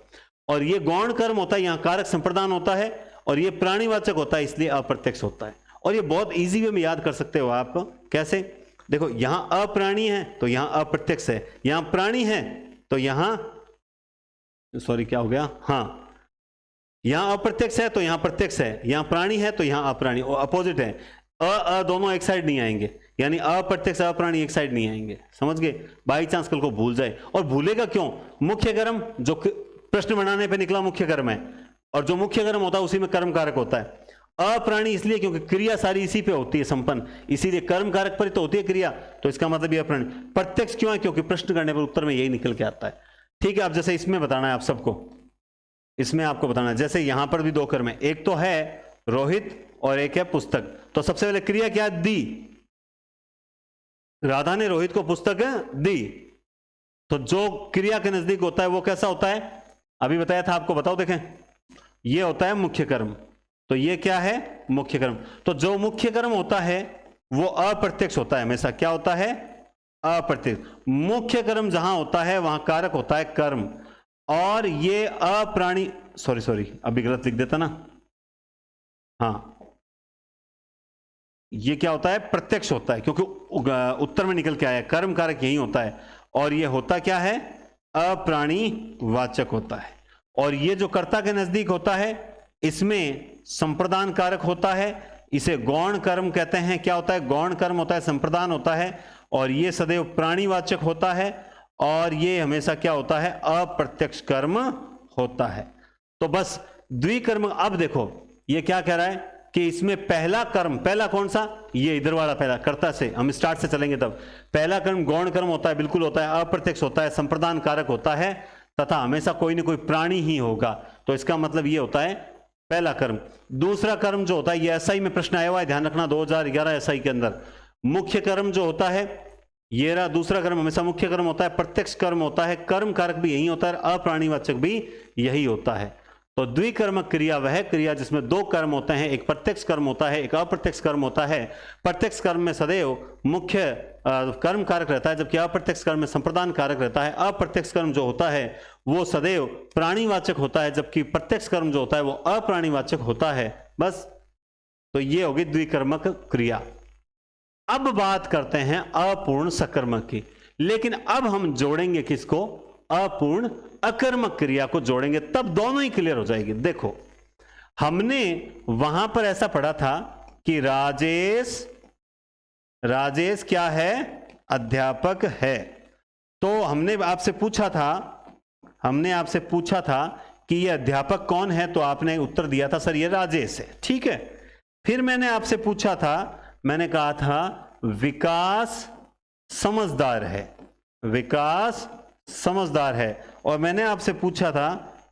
और ये गौण कर्म होता है, यहां कारक संप्रदान होता है, और ये प्राणीवाचक होता है, इसलिए अप्रत्यक्ष होता है। और ये बहुत इजी वे में याद कर सकते हो आप। कैसे? देखो, यहां अप्राणी है तो यहां अप्रत्यक्ष है, यहां प्राणी है तो यहां सॉरी क्या हो गया? हाँ, यहां अप्रत्यक्ष है तो यहां प्रत्यक्ष है, यहां प्राणी है तो यहां अप्राणी, अपोजिट है। दोनों एक साइड नहीं आएंगे, यानी अप्रत्यक्ष अप्राणी एक साइड नहीं आएंगे। समझ गए? बाई चांस कल को भूल जाए। और भूलेगा क्यों? मुख्य कर्म जो प्रश्न बनाने पे निकला मुख्य कर्म है, और जो मुख्य कर्म होता है उसी में कर्म कारक होता है। अप्राणी इसलिए क्योंकि क्रिया सारी इसी पे होती है संपन्न, इसीलिए कर्म कारक पर तो होती है क्रिया, तो इसका मतलब ये अप्राणी। प्रत्यक्ष क्यों है? क्योंकि प्रश्न करने पर उत्तर में यही निकल के आता है। ठीक है, अब जैसे इसमें बताना है आप सबको, इसमें आपको बताना है, जैसे यहां पर भी दो कर्म है, एक तो है रोहित और एक है पुस्तक। तो सबसे पहले क्रिया क्या है? दी। राधा ने रोहित को पुस्तक दी। तो जो क्रिया के नजदीक होता है वो कैसा होता है? अभी बताया था आपको, बताओ देखें। ये होता है मुख्य कर्म। तो ये क्या है? मुख्य कर्म। तो जो मुख्य कर्म होता है वो अप्रत्यक्ष होता है हमेशा। क्या होता है? अप्रत्यक्ष। मुख्य कर्म जहां होता है वहां कारक होता है कर्म, और ये अप्राणी, सॉरी अभी गलत लिख देता ना। हाँ, ये क्या होता है? प्रत्यक्ष होता है, क्योंकि उत्तर में निकल के आया, कर्म कारक यही होता है। और ये होता क्या है? अप्राणी वाचक होता है। और ये जो कर्ता के नजदीक होता है इसमें संप्रदान कारक होता है, इसे गौण कर्म कहते हैं। क्या होता है? गौण कर्म होता है, संप्रदान होता है, और ये सदैव प्राणीवाचक होता है, और ये हमेशा क्या होता है? अप्रत्यक्ष कर्म होता है। तो बस द्विकर्म। अब देखो ये क्या कह रहा है कि इसमें पहला कर्म, पहला कौन सा? ये इधर वाला पहला, कर्ता से हम स्टार्ट से चलेंगे तब। पहला कर्म गौण कर्म होता है, बिल्कुल होता है, अप्रत्यक्ष होता है, संप्रदान कारक होता है, तथा हमेशा कोई ना कोई प्राणी ही होगा। तो इसका मतलब ये होता है पहला कर्म। दूसरा कर्म जो होता है, ये एसआई में प्रश्न आया हुआ है, ध्यान रखना, 2011 एसआई के अंदर। मुख्य कर्म जो होता है, ये रहा दूसरा कर्म, हमेशा मुख्य कर्म होता है, प्रत्यक्ष कर्म होता है, कर्म कारक भी यही होता है, अप्राणीवाचक भी यही होता है। तो द्विकर्मक क्रिया वह क्रिया जिसमें दो कर्म होते हैं, एक प्रत्यक्ष कर्म होता है, एक अप्रत्यक्ष कर्म होता है। प्रत्यक्ष कर्म में सदैव मुख्य कर्म कारक रहता है, जबकि अप्रत्यक्ष कर्म में संप्रदान कारक रहता है। अप्रत्यक्ष कर्म जो होता है वो सदैव प्राणीवाचक होता है, जबकि प्रत्यक्ष कर्म जो होता है वो अप्राणीवाचक होता है। बस, तो ये होगी द्विकर्मक क्रिया। अब बात करते हैं अपूर्ण सकर्मक की, लेकिन अब हम जोड़ेंगे किसको? अपूर्ण अकर्मक क्रिया को जोड़ेंगे, तब दोनों ही क्लियर हो जाएगी। देखो, हमने वहां पर ऐसा पढ़ा था कि राजेश क्या है? अध्यापक है। तो हमने आपसे पूछा था कि ये अध्यापक कौन है, तो आपने उत्तर दिया था सर ये राजेश है। ठीक है, फिर मैंने आपसे पूछा था, मैंने कहा था विकास समझदार है, विकास समझदार है। और मैंने आपसे पूछा था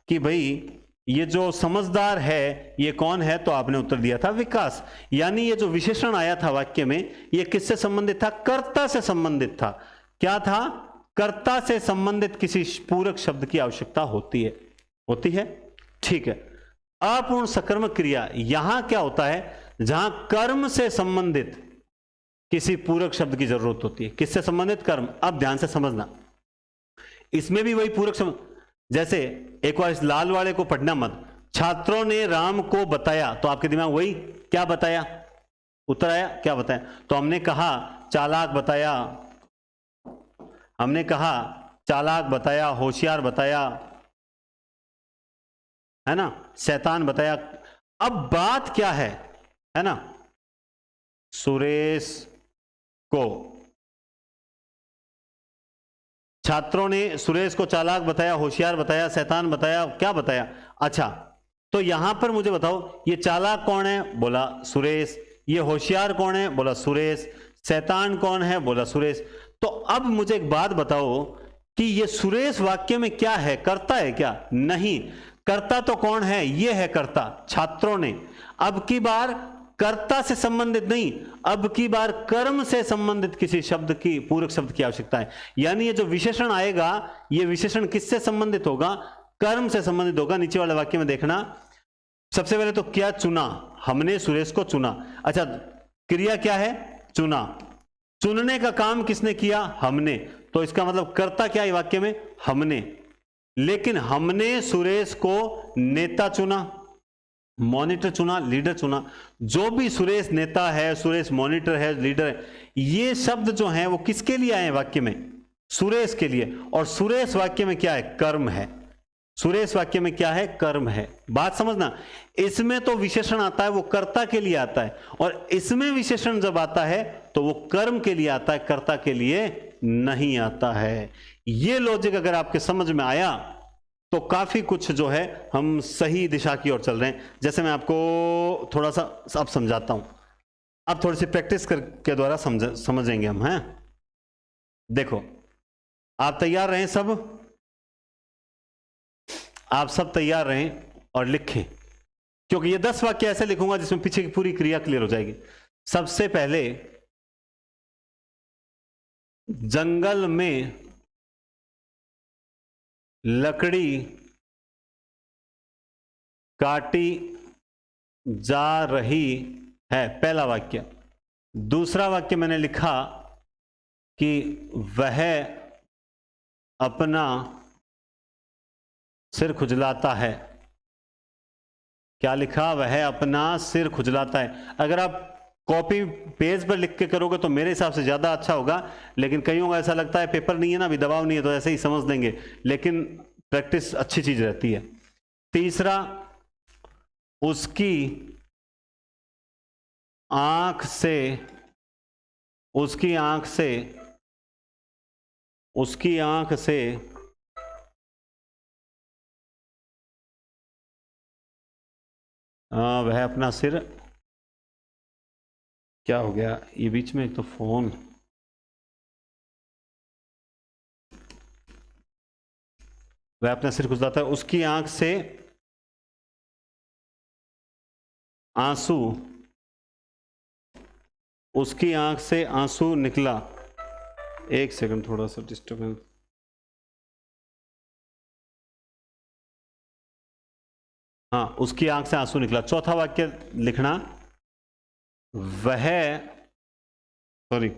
कि भाई ये जो समझदार है ये कौन है, तो आपने उत्तर दिया था विकास। यानी ये जो विशेषण आया था वाक्य में, ये किससे संबंधित था? कर्ता से संबंधित था। क्या था? कर्ता से संबंधित किसी पूरक शब्द की आवश्यकता होती है। ठीक है। अपूर्ण सकर्मक क्रिया यहां क्या होता है? जहां कर्म से संबंधित किसी पूरक शब्द की जरूरत होती है। किससे संबंधित? कर्म। अब ध्यान से समझना, इसमें भी वही पूरक शब्द, जैसे एक बार इस लाल वाले को पढ़ना मत। छात्रों ने राम को बताया, तो आपके दिमाग वही क्या बताया? उत्तर आया क्या बताया? तो हमने कहा चालाक बताया, हमने कहा चालाक बताया, होशियार बताया, है ना, शैतान बताया। अब बात क्या है ना, सुरेश को छात्रों ने सुरेश को चालाक बताया, होशियार बताया, शैतान बताया, क्या बताया? अच्छा, तो यहां पर मुझे बताओ, ये चालाक कौन है? बोला सुरेश। ये होशियार कौन है? बोला सुरेश। शैतान कौन है? बोला सुरेश। तो अब मुझे एक बात बताओ कि ये सुरेश वाक्य में क्या है? कर्ता है क्या? नहीं। कर्ता तो कौन है? ये है कर्ता, छात्रों ने। अब की बार कर्ता से संबंधित नहीं, अब की बार कर्म से संबंधित किसी शब्द की, पूरक शब्द की आवश्यकता है। यानी ये जो विशेषण आएगा, ये विशेषण किससे संबंधित होगा? कर्म से संबंधित होगा। नीचे वाले वाक्य में देखना, सबसे पहले तो क्या चुना? हमने सुरेश को चुना। अच्छा, क्रिया क्या है? चुना। चुनने का काम किसने किया? हमने। तो इसका मतलब कर्ता क्या है वाक्य में? हमने। लेकिन हमने सुरेश को नेता चुना, मॉनिटर चुना, लीडर चुना। जो भी सुरेश नेता है, सुरेश मॉनिटर है, लीडर है, ये शब्द जो हैं वो किसके लिए आए वाक्य में? सुरेश के लिए। और सुरेश वाक्य में क्या है? कर्म है। सुरेश वाक्य में क्या है? कर्म है। बात समझना, इसमें तो विशेषण आता है वो कर्ता के लिए आता है, और इसमें विशेषण जब आता है तो वो कर्म के लिए आता है, कर्ता के लिए नहीं आता है। ये लॉजिक अगर आपके समझ में आया तो काफी कुछ जो है हम सही दिशा की ओर चल रहे हैं। जैसे मैं आपको थोड़ा सा अब समझाता हूं, अब थोड़ी सी प्रैक्टिस के द्वारा समझेंगे हम। हैं, देखो, आप तैयार रहें सब, आप सब तैयार रहें और लिखें, क्योंकि ये 10 वाक्य ऐसे लिखूंगा जिसमें पीछे की पूरी क्रिया क्लियर हो जाएगी। सबसे पहले, जंगल में लकड़ी काटी जा रही है, पहला वाक्य। दूसरा वाक्य मैंने लिखा कि वह अपना सिर खुजलाता है। क्या लिखा? वह अपना सिर खुजलाता है। अगर आप कॉपी पेज पर लिख के करोगे तो मेरे हिसाब से ज्यादा अच्छा होगा, लेकिन कईयों को ऐसा लगता है पेपर नहीं है ना, अभी दबाव नहीं है, तो ऐसे ही समझ देंगे, लेकिन प्रैक्टिस अच्छी चीज रहती है। तीसरा, उसकी आंख से, उसकी आंख से, उसकी आंख से वह अपना सिर, क्या हो गया ये बीच में? एक तो फोन, वह अपना सिर खुजलाता है, उसकी आंख से आंसू, उसकी आंख से आंसू निकला। एक सेकंड, थोड़ा सा डिस्टर्बेंस। हाँ, उसकी आंख से आंसू निकला। चौथा वाक्य लिखना, वह, सॉरी,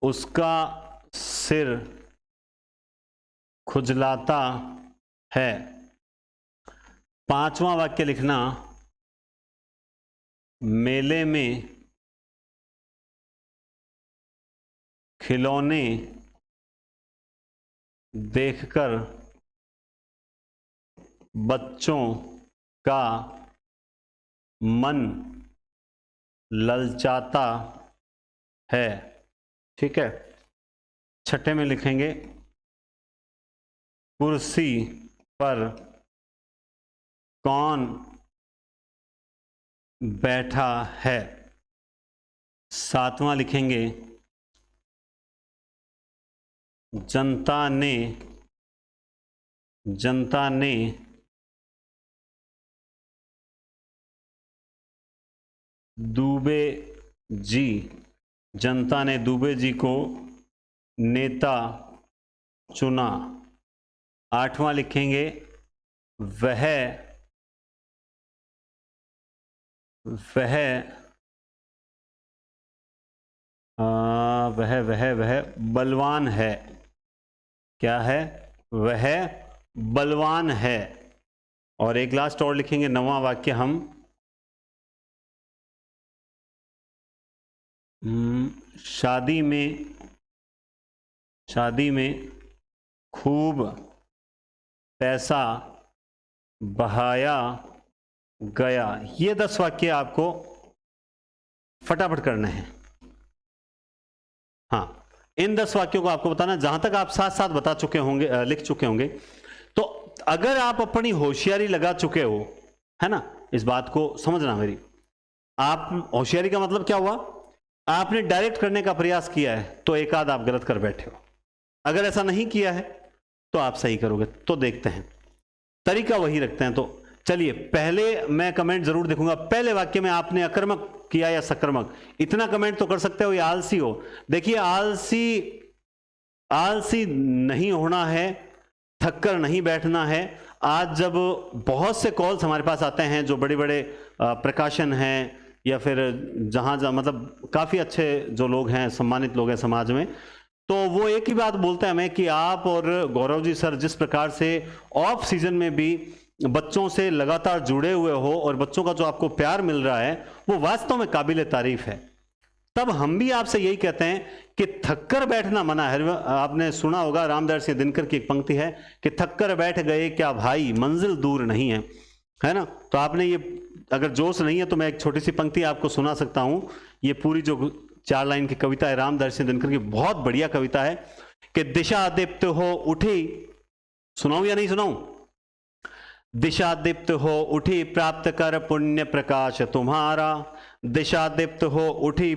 उसका सिर खुजलाता है। पांचवा वाक्य लिखना, मेले में खिलौने देखकर बच्चों का मन ललचाता है। ठीक है। छठे में लिखेंगे, कुर्सी पर कौन बैठा है। सातवां लिखेंगे, जनता ने, जनता ने दुबे जी, जनता ने दुबे जी को नेता चुना। आठवां लिखेंगे, वह, वह वह बलवान है। क्या है? वह बलवान है। और एक लास्ट और लिखेंगे, नवां वाक्य हम, शादी में शादी में खूब पैसा बहाया गया। ये 10 वाक्य आपको फटाफट करने हैं। हाँ, इन 10 वाक्यों को आपको बताना, जहां तक आप साथ साथ बता चुके होंगे, लिख चुके होंगे। तो अगर आप अपनी होशियारी लगा चुके हो, है ना, इस बात को समझना मेरी। आप होशियारी का मतलब क्या हुआ? आपने डायरेक्ट करने का प्रयास किया है तो एक आध आप गलत कर बैठे हो। अगर ऐसा नहीं किया है तो आप सही करोगे। तो देखते हैं, तरीका वही रखते हैं। तो चलिए, पहले मैं कमेंट जरूर देखूंगा। पहले वाक्य में आपने अकर्मक किया या सकर्मक, इतना कमेंट तो कर सकते हो, या आलसी हो। देखिए, आलसी नहीं होना है, थककर नहीं बैठना है। आज जब बहुत से कॉल्स हमारे पास आते हैं, जो बड़े बड़े प्रकाशन हैं या फिर जहां मतलब काफी अच्छे जो लोग हैं, सम्मानित लोग हैं समाज में, तो वो एक ही बात बोलते हैं हमें कि आप और गौरव जी सर जिस प्रकार से ऑफ सीजन में भी बच्चों से लगातार जुड़े हुए हो और बच्चों का जो आपको प्यार मिल रहा है वो वास्तव में काबिले तारीफ है। तब हम भी आपसे यही कहते हैं कि थककर बैठना मना है। आपने सुना होगा, रामदास दिनकर की एक पंक्ति है कि थककर बैठ गए क्या भाई, मंजिल दूर नहीं है ना। तो आपने ये, अगर जोश नहीं है तो मैं एक छोटी सी पंक्ति आपको सुना सकता हूं। ये पूरी जो 4 लाइन की कविता है रामदास दिनकर की, बहुत बढ़िया कविता है कि दिशा दीप्त हो उठी, सुनाऊं या नहीं सुनाऊं? दिशा दीप्त हो उठी प्राप्त कर पुण्य प्रकाश तुम्हारा, दिशा दीप्त हो उठी,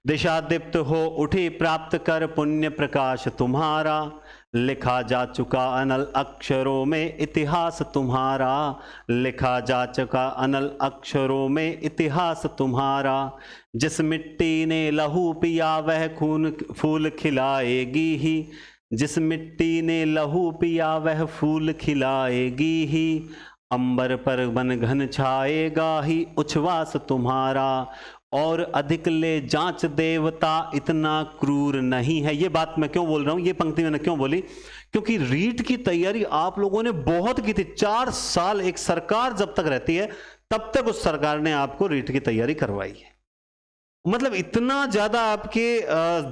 दिशा दीप्त हो उठी प्राप्त कर पुण्य प्रकाश तुम्हारा, लिखा जा चुका अनल अक्षरों में इतिहास तुम्हारा, लिखा जा चुका अनल अक्षरों में इतिहास तुम्हारा, जिस मिट्टी ने लहू पिया वह खून फूल खिलाएगी ही, जिस मिट्टी ने लहू पिया वह फूल खिलाएगी ही, अंबर पर बन घन छाएगा ही उच्छ्वास तुम्हारा, और अधिक ले जांच देवता इतना क्रूर नहीं है। ये बात मैं क्यों बोल रहा हूं, ये पंक्ति मैंने क्यों बोली? क्योंकि रीट की तैयारी आप लोगों ने बहुत की थी। 4 साल एक सरकार जब तक रहती है तब तक उस सरकार ने आपको रीट की तैयारी करवाई है। मतलब इतना ज्यादा आपके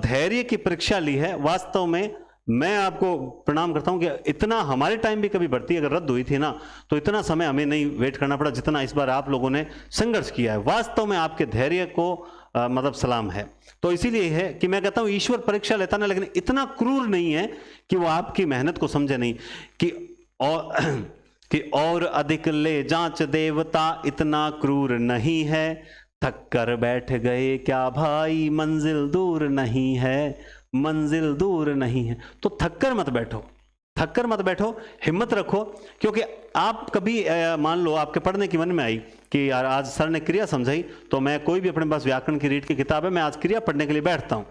धैर्य की परीक्षा ली है। वास्तव में मैं आपको प्रणाम करता हूं कि इतना हमारे टाइम भी कभी भर्ती अगर रद्द हुई थी ना, तो इतना समय हमें नहीं वेट करना पड़ा जितना इस बार आप लोगों ने संघर्ष किया है। वास्तव में आपके धैर्य को मतलब सलाम है। तो इसीलिए है कि मैं कहता हूं ईश्वर परीक्षा लेता ना, लेकिन इतना क्रूर नहीं है कि वो आपकी मेहनत को समझे नहीं कि और अधिक ले जांच देवता इतना क्रूर नहीं है, थक कर बैठ गए क्या भाई मंजिल दूर नहीं है, मंजिल दूर नहीं है। तो थककर मत बैठो, थककर मत बैठो, हिम्मत रखो। क्योंकि आप कभी मान लो आपके पढ़ने की मन में आई कि यार आज सर ने क्रिया समझाई, तो मैं कोई भी अपने पास व्याकरण की रीट की किताब है, मैं आज क्रिया पढ़ने के लिए बैठता हूं,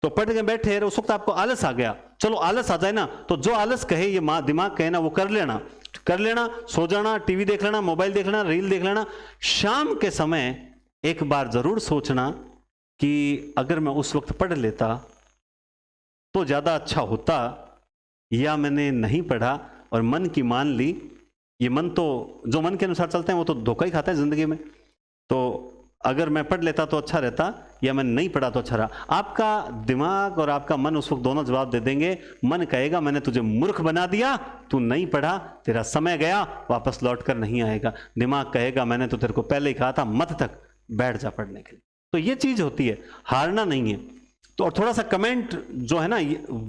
तो पढ़ के बैठे उस वक्त आपको आलस आ गया। चलो आलस आ जाए ना, तो जो आलस कहे ये दिमाग कहे ना वो कर लेना, कर लेना, सो जाना, टीवी देख लेना, मोबाइल देख लेना, रील देख लेना। शाम के समय एक बार जरूर सोचना कि अगर मैं उस वक्त पढ़ लेता तो ज़्यादा अच्छा होता, या मैंने नहीं पढ़ा और मन की मान ली। ये मन तो जो मन के अनुसार चलते हैं वो तो धोखा ही खाता है ज़िंदगी में। तो अगर मैं पढ़ लेता तो अच्छा रहता, या मैं नहीं पढ़ा तो अच्छा रहा। आपका दिमाग और आपका मन उस वक्त दोनों जवाब दे देंगे। मन कहेगा मैंने तुझे मूर्ख बना दिया, तू नहीं पढ़ा, तेरा समय गया, वापस लौट कर नहीं आएगा। दिमाग कहेगा मैंने तो तेरे को पहले ही कहा था, मत तक बैठ जा पढ़ने के लिए। तो ये चीज़ होती है, हारना नहीं है। तो और थोड़ा सा कमेंट जो है ना,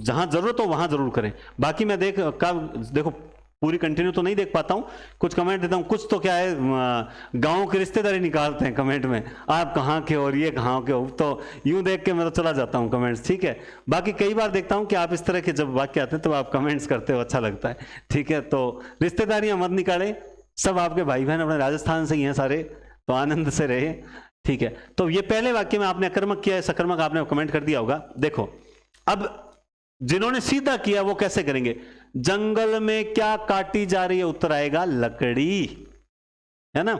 जहां जरूरत हो वहां जरूर करें। बाकी मैं देखो पूरी कंटिन्यू तो नहीं देख पाता हूं, कुछ कमेंट देता हूं। कुछ तो क्या है, गांव की रिश्तेदारी निकालते हैं कमेंट में, आप कहाँ के और ये कहाँ के हो, तो यूं देख के मैं तो चला जाता हूं कमेंट्स, ठीक है। बाकी कई बार देखता हूं कि आप इस तरह के जब वाक्य आते हैं तो आप कमेंट्स करते हो, अच्छा लगता है, ठीक है। तो रिश्तेदारियां मत निकालें, सब आपके भाई बहन अपने राजस्थान से ही हैं सारे, तो आनंद से रहे, ठीक है। तो ये पहले वाक्य में आपने अकर्मक किया है, सकर्मक आपने कमेंट कर दिया होगा। देखो अब जिन्होंने सीधा किया वो कैसे करेंगे? जंगल में क्या काटी जा रही है? उत्तर आएगा लकड़ी, है ना,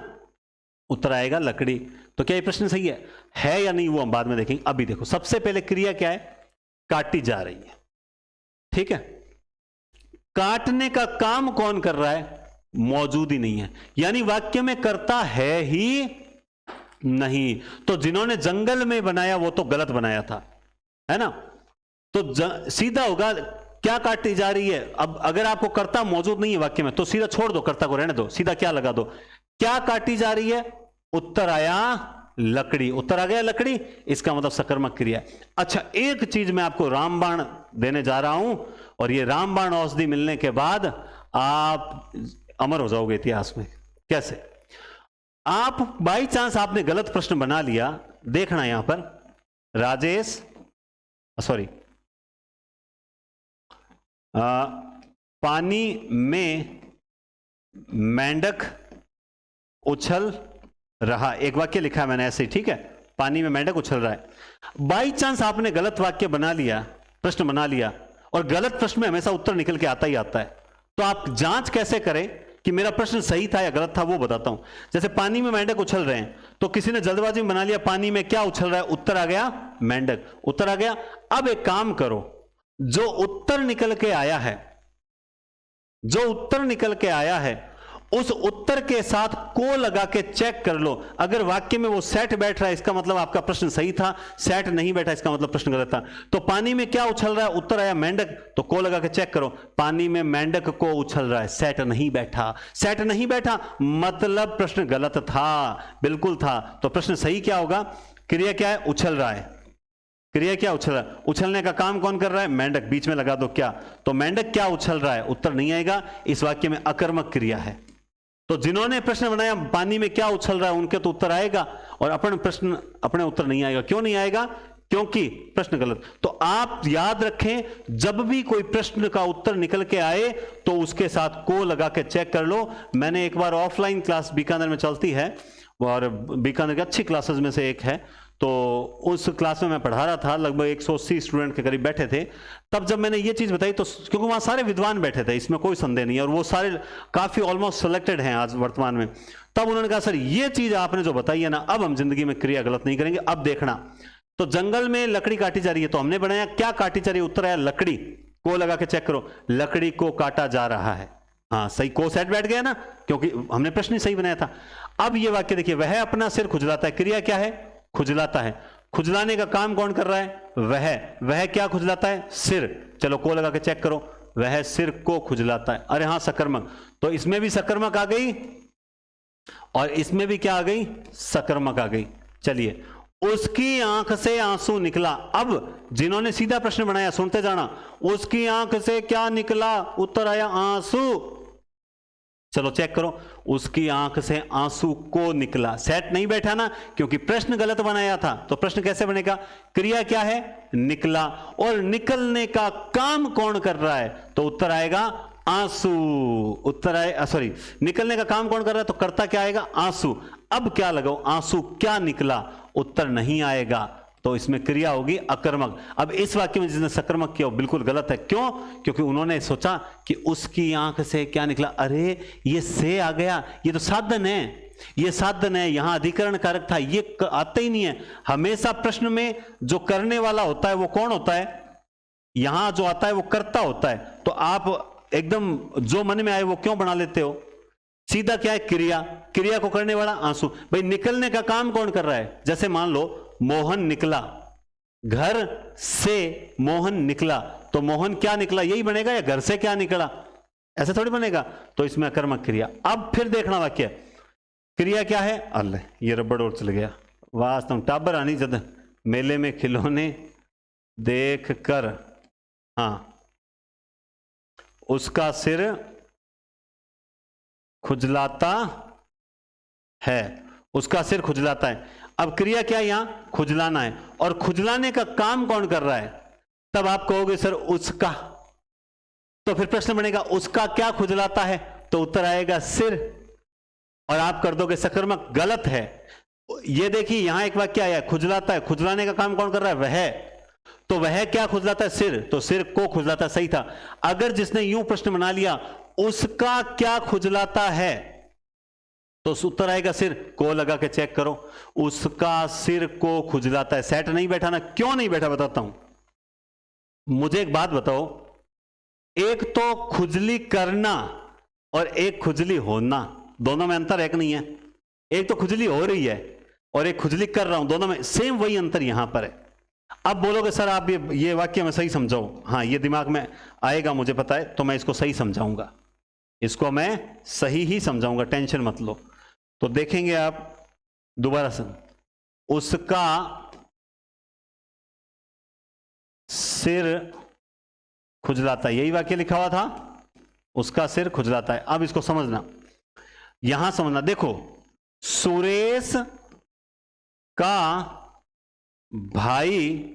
उत्तर आएगा लकड़ी। तो क्या ये प्रश्न सही है या नहीं, वो हम बाद में देखेंगे। अभी देखो सबसे पहले क्रिया क्या है, काटी जा रही है, ठीक है। काटने का काम कौन कर रहा है? मौजूद ही नहीं है, यानी वाक्य में करता है ही नहीं। तो जिन्होंने जंगल में बनाया वो तो गलत बनाया था, है ना। तो सीधा होगा क्या काटी जा रही है। अब अगर आपको कर्ता मौजूद नहीं है वाक्य में तो सीधा छोड़ दो, कर्ता को रहने दो, सीधा क्या लगा दो, क्या काटी जा रही है, उत्तर आया लकड़ी, उत्तर आ गया लकड़ी, इसका मतलब सकर्मक क्रिया। अच्छा, एक चीज मैं आपको रामबाण देने जा रहा हूं, और ये रामबाण औषधि मिलने के बाद आप अमर हो जाओगे इतिहास में। कैसे? आप बाई चांस आपने गलत प्रश्न बना लिया, देखना यहां पर राजेश, सॉरी, पानी में मेंढक उछल रहा, एक वाक्य लिखा है मैंने ऐसे ही, ठीक है, पानी में मेंढक उछल रहा है। बाई चांस आपने गलत वाक्य बना लिया, प्रश्न बना लिया, और गलत प्रश्न में हमेशा उत्तर निकल के आता ही आता है, तो आप जांच कैसे करें कि मेरा प्रश्न सही था या गलत था, वो बताता हूं। जैसे पानी में मेंढक उछल रहे हैं, तो किसी ने जल्दबाजी में बना लिया पानी में क्या उछल रहा है, उत्तर आ गया मेंढक, उत्तर आ गया। अब एक काम करो, जो उत्तर निकल के आया है, जो उत्तर निकल के आया है, उस उत्तर के साथ को लगा के चेक कर लो। अगर वाक्य में वो सेट बैठ रहा है, इसका मतलब आपका प्रश्न सही था, सेट नहीं बैठा इसका मतलब प्रश्न गलत था। तो पानी में क्या उछल रहा है, उत्तर आया मेंढक, तो को लगा के चेक करो, पानी में मेंढक को उछल रहा है, सेट नहीं बैठा, सेट नहीं बैठा मतलब प्रश्न गलत था, बिल्कुल था। तो प्रश्न सही क्या होगा, क्रिया क्या है, उछल रहा है, क्रिया क्या उछल रहा है, उछलने का काम कौन कर रहा है, मेंढक, बीच में लगा दो क्या, तो मेंढक क्या उछल रहा है, उत्तर नहीं आएगा, इस वाक्य में अकर्मक क्रिया है। तो जिन्होंने प्रश्न बनाया पानी में क्या उछल रहा है, उनके तो उत्तर आएगा, और अपने उत्तर नहीं आएगा। क्यों नहीं आएगा, क्योंकि प्रश्न गलत। तो आप याद रखें, जब भी कोई प्रश्न का उत्तर निकल के आए तो उसके साथ को लगा के चेक कर लो। मैंने एक बार ऑफलाइन क्लास बीकानेर में चलती है, और बीकानेर की अच्छी क्लासेस में से एक है, तो उस क्लास में मैं पढ़ा रहा था, लगभग 180 स्टूडेंट के करीब बैठे थे। तब जब मैंने ये चीज बताई, तो क्योंकि वहां सारे विद्वान बैठे थे, इसमें कोई संदेह नहीं, और वो सारे काफी ऑलमोस्ट सिलेक्टेड हैं आज वर्तमान में, तब उन्होंने कहा सर ये चीज आपने जो बताई है ना, अब हम जिंदगी में क्रिया गलत नहीं करेंगे। अब देखना, तो जंगल में लकड़ी काटी जा रही है, तो हमने बनाया क्या काटी जा रही है, उत्तर आया लकड़ी, को लगा के चेक करो, लकड़ी को काटा जा रहा है, हाँ सही, को सेट बैठ गया ना, क्योंकि हमने प्रश्न ही सही बनाया था। अब ये वाक्य देखिए, वह अपना सिर खुजलाता है, क्रिया क्या है, खुजलाता है, खुजलाने का काम कौन कर रहा है, वह क्या खुजलाता है, सिर, चलो को लगा के चेक करो, वह सिर को खुजलाता है, अरे हाँ सकर्मक, तो इसमें भी सकर्मक आ गई, और इसमें भी क्या आ गई, सकर्मक आ गई। चलिए, उसकी आंख से आंसू निकला। अब जिन्होंने सीधा प्रश्न बनाया सुनते जाना, उसकी आंख से क्या निकला, उत्तर आया आंसू, चलो चेक करो, उसकी आंख से आंसू को निकला, सेट नहीं बैठा ना, क्योंकि प्रश्न गलत बनाया था, तो प्रश्न कैसे बनेगा, क्रिया क्या है, निकला, और निकलने का काम कौन कर रहा है, तो उत्तर आएगा आंसू, उत्तर आए, सॉरी, निकलने का काम कौन कर रहा है, तो कर्ता क्या आएगा, आंसू। अब क्या लगाओ, आंसू क्या निकला, उत्तर नहीं आएगा, तो इसमें क्रिया होगी अकर्मक। अब इस वाक्य में जिसने सकर्मक किया वो बिल्कुल गलत है, क्यों, क्योंकि उन्होंने सोचा कि उसकी आंख से क्या निकला, अरे ये से आ गया, ये तो साधन है, ये साधन है, यहां अधिकरण कारक था, ये आता ही नहीं है। हमेशा प्रश्न में जो करने वाला होता है वो कौन होता है, यहां जो आता है वो कर्ता होता है। तो आप एकदम जो मन में आए वो क्यों बना लेते हो, सीधा क्या है, क्रिया, क्रिया को करने वाला आंसू। भाई निकलने का काम कौन कर रहा है, जैसे मान लो मोहन निकला, घर से मोहन निकला, तो मोहन क्या निकला यही बनेगा, या घर से क्या निकला, ऐसे थोड़ी बनेगा, तो इसमें अकर्मक क्रिया। अब फिर देखना वाक्य, क्रिया क्या है, अल्लाह ये रबड़ और चल गया, वास्तव टाबर आनी जद मेले में खिलौने देख कर, हाँ, उसका सिर खुजलाता है, उसका सिर खुजलाता है। अब क्रिया क्या है, यहां खुजलाना है, और खुजलाने का काम कौन कर रहा है, तब आप कहोगे सर उसका, तो फिर प्रश्न बनेगा उसका क्या खुजलाता है, तो उत्तर आएगा सिर, और आप कर दोगे सकर्मक, गलत है। ये देखिए यहां एक वाक्य आया, खुजलाता है, खुजलाने का काम कौन कर रहा है, वह, तो वह क्या खुजलाता है, सिर, तो सिर को खुजलाता, सही था। अगर जिसने यूं प्रश्न बना लिया उसका क्या खुजलाता है, तो उत्तर आएगा सिर, को लगा के चेक करो, उसका सिर को खुजलाता है, सेट नहीं बैठा ना, क्यों नहीं बैठा बताता हूं। मुझे एक बात बताओ, एक तो खुजली करना और एक खुजली होना, दोनों में अंतर है कि नहीं है, एक तो खुजली हो रही है और एक खुजली कर रहा हूं, दोनों में सेम वही अंतर यहां पर है। अब बोलोगे सर आप ये वाक्य मैं सही समझाऊं, हाँ ये दिमाग में आएगा मुझे पता है, तो मैं इसको सही समझाऊंगा, इसको मैं सही ही समझाऊंगा, टेंशन मत लो। तो देखेंगे आप दोबारा से, उसका सिर खुजलाता है, यही वाक्य लिखा हुआ था, उसका सिर खुजलाता है। अब इसको समझना, यहां समझना, देखो सुरेश का भाई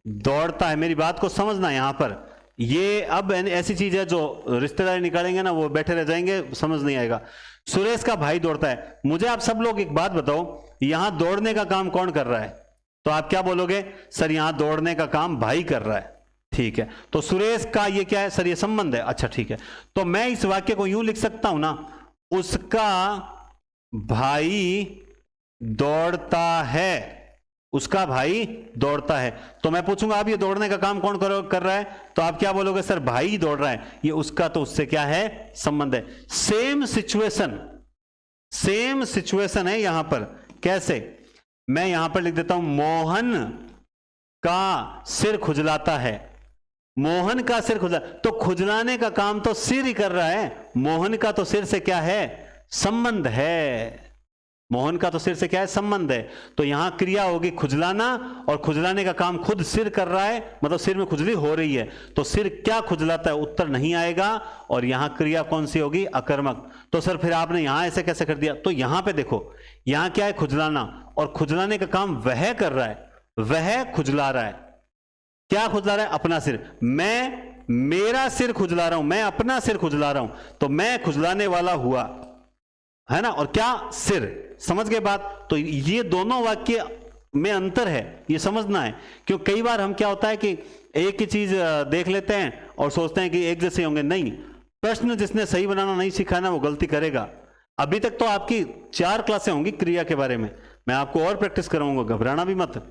दौड़ता है, मेरी बात को समझना यहां पर, ये अब ऐसी चीज है जो रिश्तेदारी निकालेंगे ना वो बैठे रह जाएंगे, समझ नहीं आएगा। सुरेश का भाई दौड़ता है, मुझे आप सब लोग एक बात बताओ, यहां दौड़ने का काम कौन कर रहा है? तो आप क्या बोलोगे? सर यहां दौड़ने का काम भाई कर रहा है। ठीक है, तो सुरेश का ये क्या है सर? ये संबंध है। अच्छा ठीक है, तो मैं इस वाक्य को यूं लिख सकता हूं ना, उसका भाई दौड़ता है, उसका भाई दौड़ता है। तो मैं पूछूंगा अब ये दौड़ने का काम कौन कर रहा है? तो आप क्या बोलोगे? सर भाई दौड़ रहा है। ये उसका तो उससे क्या है? संबंध है। सेम सिचुएशन है यहां पर। कैसे? मैं यहां पर लिख देता हूं, मोहन का सिर खुजलाता है, मोहन का सिर खुजला, तो खुजलाने का काम तो सिर ही कर रहा है, मोहन का तो सिर से क्या है? संबंध है। मोहन का तो सिर से क्या है? संबंध है। तो यहां क्रिया होगी खुजलाना, और खुजलाने का काम खुद सिर कर रहा है, मतलब सिर में खुजली हो रही है। तो सिर क्या खुजलाता है? उत्तर नहीं आएगा। और यहां क्रिया कौन सी होगी? अकर्मक। तो सर फिर आपने यहां ऐसे कैसे कर दिया? तो यहां पे देखो, यहां क्या है? खुजलाना, और खुजलाने का काम वह कर रहा है, वह खुजला रहा है। क्या खुजला रहा है? अपना सिर। मैं मेरा सिर खुजला रहा हूं, मैं अपना सिर खुजला रहा हूं, तो मैं खुजलाने वाला हुआ, है ना? और क्या? सिर। समझ गए बात? तो ये दोनों वाक्य में अंतर है, ये समझना है। क्यों कई बार हम क्या होता है कि एक ही चीज देख लेते हैं और सोचते हैं कि एक जैसे होंगे। नहीं, प्रश्न जिसने सही बनाना नहीं सीखा ना वो गलती करेगा। अभी तक तो आपकी 4 क्लासें होंगी क्रिया के बारे में, मैं आपको और प्रैक्टिस कराऊंगा, घबराना भी मत।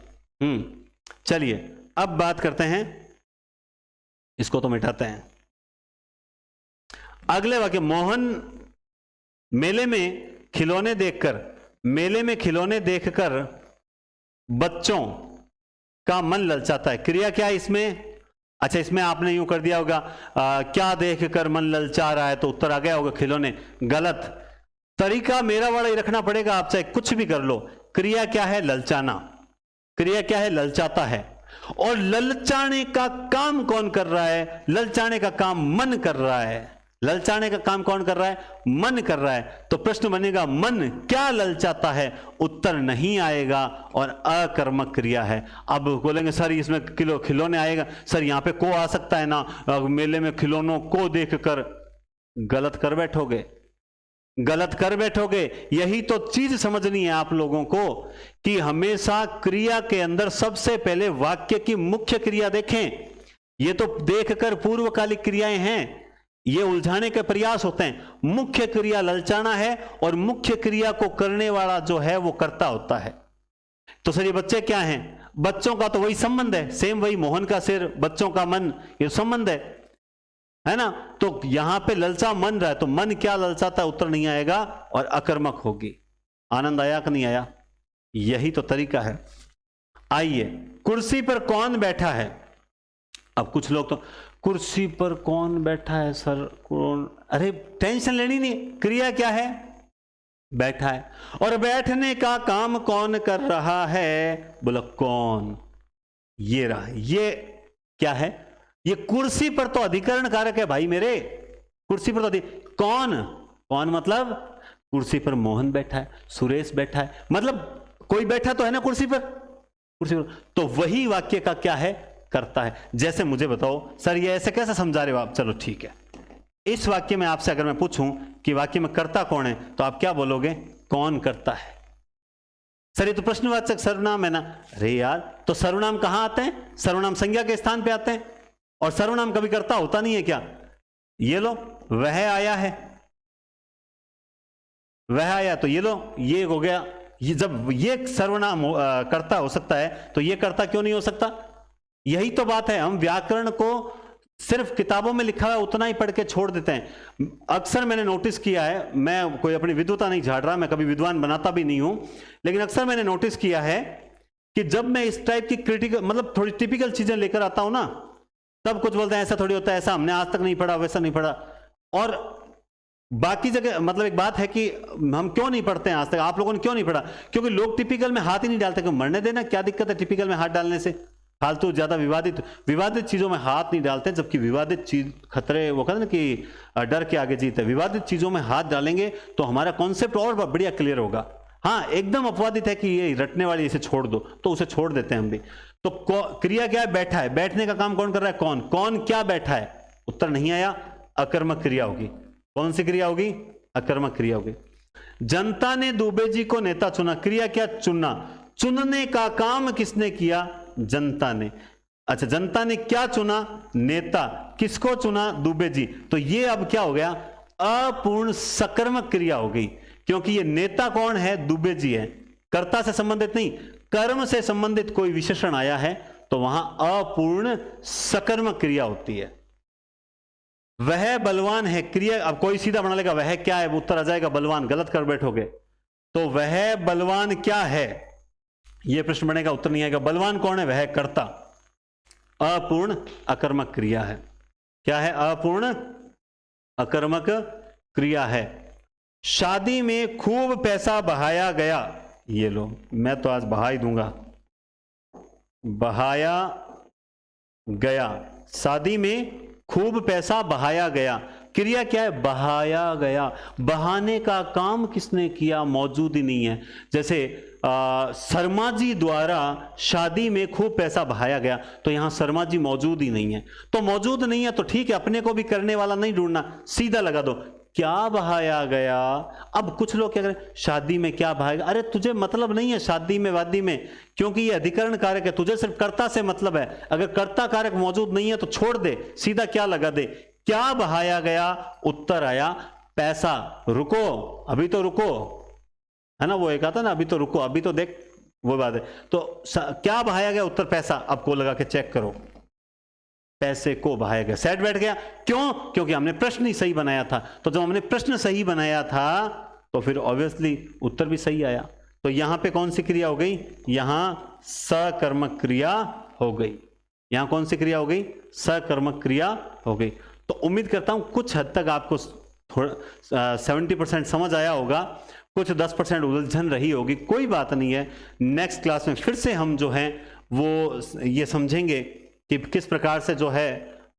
चलिए अब बात करते हैं, इसको तो मिटाते हैं। अगले वाक्य, मोहन मेले में खिलौने देखकर बच्चों का मन ललचाता है। क्रिया क्या है इसमें? अच्छा इसमें आपने यूं कर दिया होगा, क्या देखकर मन ललचा रहा है, तो उत्तर आ गया होगा खिलौने। गलत। तरीका मेरा वाला ही रखना पड़ेगा, आप चाहे कुछ भी कर लो। क्रिया क्या है? ललचाना। क्रिया क्या है? ललचाता है। और ललचाने का काम कौन कर रहा है? ललचाने का काम मन कर रहा है। ललचाने का काम कौन कर रहा है? मन कर रहा है। तो प्रश्न बनेगा, मन क्या ललचाता है? उत्तर नहीं आएगा, और अकर्मक क्रिया है। अब बोलेंगे सर इसमें खिलौने आएगा, सर यहां पे को आ सकता है ना, मेले में खिलौनों को देखकर। गलत कर बैठोगे, गलत कर बैठोगे। यही तो चीज समझनी है आप लोगों को, कि हमेशा क्रिया के अंदर सबसे पहले वाक्य की मुख्य क्रिया देखें। ये तो देखकर पूर्वकालिक क्रियाएं हैं, ये उलझाने के प्रयास होते हैं। मुख्य क्रिया ललचाना है, और मुख्य क्रिया को करने वाला जो है वो कर्ता होता है। तो सर ये बच्चे क्या हैं? बच्चों का तो वही संबंध है, सेम वही, मोहन का सिर, बच्चों का मन, ये संबंध है ना? तो यहां पे ललचा मन रहा है, तो मन क्या ललचाता है? उत्तर नहीं आएगा, और अकर्मक होगी। आनंद आया कि नहीं आया? यही तो तरीका है। आइए, कुर्सी पर कौन बैठा है? अब कुछ लोग तो, कुर्सी पर कौन बैठा है सर? कौन? अरे टेंशन लेनी नहीं, क्रिया क्या है? बैठा है। और बैठने का काम कौन कर रहा है? बोला कौन? ये रहा। ये क्या है? ये कुर्सी पर तो अधिकरण कारक है भाई मेरे। कुर्सी पर तो कौन मतलब कुर्सी पर मोहन बैठा है, सुरेश बैठा है, मतलब कोई बैठा तो है ना कुर्सी पर। तो वही वाक्य का क्या है? करता है। जैसे मुझे बताओ सर ये ऐसे कैसे समझा रहे हो आप? चलो ठीक है, इस वाक्य में आपसे अगर मैं पूछूं कि वाक्य में कर्ता कौन है, तो आप क्या बोलोगे? कौन करता है? सर ये तो प्रश्नवाचक सर्वनाम है ना। अरे यार, तो सर्वनाम कहां आते हैं? सर्वनाम संज्ञा के स्थान पे आते हैं, और सर्वनाम कभी कर्ता होता नहीं है क्या? ये लो, वह आया है, वह आया, तो ये लो, ये हो गया। ये जब ये सर्वनाम कर्ता हो सकता है, तो ये कर्ता क्यों नहीं हो सकता? यही तो बात है, हम व्याकरण को सिर्फ किताबों में लिखा हुआ उतना ही पढ़ के छोड़ देते हैं। अक्सर मैंने नोटिस किया है, मैं कोई अपनी विद्वता नहीं झाड़ रहा, मैं कभी विद्वान बनाता भी नहीं हूं, लेकिन अक्सर मैंने नोटिस किया है कि जब मैं इस टाइप की क्रिटिकल मतलब थोड़ी टिपिकल चीजें लेकर आता हूं ना, तब कुछ बोलते हैं ऐसा थोड़ी होता है, ऐसा हमने आज तक नहीं पढ़ा, वैसा नहीं पढ़ा। और बाकी जगह मतलब एक बात है कि हम क्यों नहीं पढ़ते हैं आज तक, आप लोगों ने क्यों नहीं पढ़ा, क्योंकि लोग टिपिकल में हाथ ही नहीं डालते। क्यों मरने देना, क्या दिक्कत है टिपिकल में हाथ डालने से, फालतू ज्यादा विवादित चीजों में हाथ नहीं डालते, जबकि विवादित चीज खतरे, वो कहते हैं ना कि डर के आगे जीत है। विवादित चीजों में हाथ डालेंगे तो हमारा कॉन्सेप्ट और बढ़िया क्लियर होगा। हाँ, एकदम अपवादित है कि ये रटने वाली इसे छोड़ दो, तो उसे छोड़ देते हैं हम भी। तो क्रिया क्या है, बैठा है, बैठने का काम कौन कर रहा है, कौन, कौन क्या बैठा है, उत्तर नहीं आया, अकर्मक क्रिया होगी। कौन सी क्रिया होगी, अकर्मक क्रिया होगी। जनता ने दुबे जी को नेता चुना, क्रिया क्या, चुनना, चुनने का काम किसने किया, जनता ने। अच्छा, जनता ने क्या चुना, नेता, किसको चुना, दुबे जी। तो ये अब क्या हो गया, अपूर्ण सकर्मक क्रिया हो गई, क्योंकि ये नेता कौन है, दुबे जी है, कर्ता से संबंधित नहीं, कर्म से संबंधित कोई विशेषण आया है तो वहां अपूर्ण सकर्मक क्रिया होती है। वह बलवान है, क्रिया, अब कोई सीधा बना लेगा वह क्या है, उत्तर आ जाएगा बलवान, गलत कर बैठोगे। तो वह बलवान क्या है, यह प्रश्न बनेगा, उत्तर नहीं आएगा। बलवान कौन है, वह कर्ता, अपूर्ण अकर्मक क्रिया है। क्या है, अपूर्ण अकर्मक क्रिया है। शादी में खूब पैसा बहाया गया, ये लो मैं तो आज बहा ही दूंगा, बहाया गया, शादी में खूब पैसा बहाया गया, क्रिया क्या है, बहाया गया। बहाने का काम किसने किया, मौजूद ही नहीं है। जैसे शर्मा जी द्वारा शादी में खूब पैसा बहाया गया, तो यहां शर्मा जी मौजूद ही नहीं है। तो मौजूद नहीं है तो ठीक है, अपने को भी करने वाला नहीं ढूंढना, सीधा लगा दो, क्या बहाया गया। अब कुछ लोग क्या करें, शादी में क्या बहाएगा, अरे तुझे मतलब नहीं है शादी में वादी में, क्योंकि ये अधिकरण कारक है, तुझे सिर्फ कर्ता से मतलब है। अगर कर्ता कारक मौजूद नहीं है तो छोड़ दे, सीधा क्या लगा दे, क्या बहाया गया, उत्तर आया पैसा। रुको, अभी तो रुको, है ना, वो एक आता ना, अभी तो रुको, अभी तो देख, वो बात है। तो क्या बहाया गया, उत्तर पैसा। अब को लगा के चेक करो, पैसे को बहाया गया, सेट बैठ गया। क्यों, क्योंकि हमने प्रश्न ही सही बनाया था। तो जब हमने प्रश्न सही बनाया था तो फिर ऑब्वियसली उत्तर भी सही आया। तो यहां पे कौन सी क्रिया हो गई, यहां सकर्मक क्रिया हो गई। यहां कौन सी क्रिया हो गई, सकर्मक क्रिया हो गई। तो उम्मीद करता हूं कुछ हद तक आपको थोड़ा 70% समझ आया होगा, कुछ 10% उलझन रही होगी, कोई बात नहीं है। नेक्स्ट क्लास में फिर से हम जो है वो ये समझेंगे कि किस प्रकार से जो है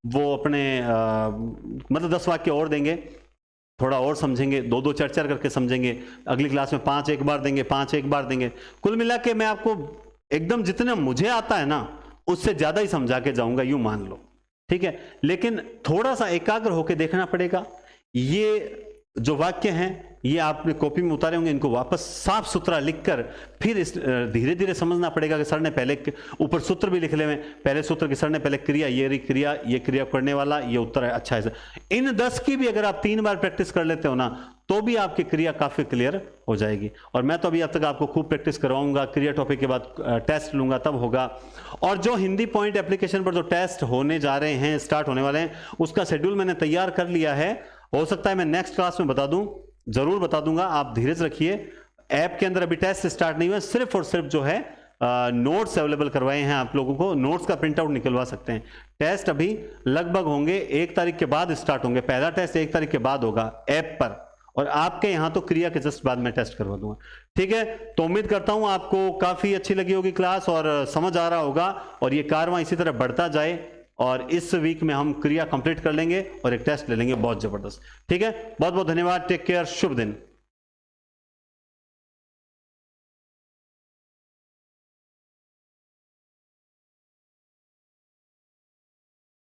वो अपने मतलब 10 वाक्य और देंगे, थोड़ा और समझेंगे, 2-2 चर्चा करके समझेंगे। अगली क्लास में 5 एक बार देंगे, 5 एक बार देंगे। कुल मिला के मैं आपको एकदम जितना मुझे आता है ना उससे ज्यादा ही समझा के जाऊंगा, यूं मान लो, ठीक है। लेकिन थोड़ा सा एकाग्र होकर देखना पड़ेगा। ये जो वाक्य हैं ये आपने कॉपी में उतारे होंगे, इनको वापस साफ सुथरा लिखकर फिर धीरे धीरे समझना पड़ेगा कि सर ने पहले ऊपर सूत्र भी लिख ले में, पहले सूत्र की सर ने पहले क्रिया, ये क्रिया करने वाला, ये उत्तर है, अच्छा है। इन 10 की भी अगर आप 3 बार प्रैक्टिस कर लेते हो ना तो भी आपकी क्रिया काफी क्लियर हो जाएगी। और मैं तो अभी अब तक आपको खूब प्रैक्टिस करवाऊंगा, क्रिया टॉपिक के बाद टेस्ट लूंगा तब होगा। और जो हिंदी पॉइंट एप्लीकेशन पर जो टेस्ट होने जा रहे हैं, स्टार्ट होने वाले हैं, उसका शेड्यूल मैंने तैयार कर लिया है। हो सकता है मैं नेक्स्ट क्लास में बता दूं, जरूर बता दूंगा, आप धीरज रखिए। ऐप के अंदर अभी टेस्ट स्टार्ट नहीं हुआ, सिर्फ और सिर्फ जो है नोट्स अवेलेबल करवाए हैं आप लोगों को, नोट्स का प्रिंट आउट निकलवा सकते हैं। टेस्ट अभी लगभग होंगे 1 तारीख के बाद स्टार्ट होंगे, पहला टेस्ट 1 तारीख के बाद होगा ऐप पर, और आपके यहां तो क्रिया के जस्ट बाद में टेस्ट करवा दूंगा, ठीक है। तो उम्मीद करता हूं आपको काफी अच्छी लगी होगी क्लास और समझ आ रहा होगा, और ये कारवां इसी तरह बढ़ता जाए। और इस वीक में हम क्रिया कंप्लीट कर लेंगे और एक टेस्ट ले लेंगे बहुत जबरदस्त, ठीक है। बहुत बहुत धन्यवाद, टेक केयर, शुभ दिन।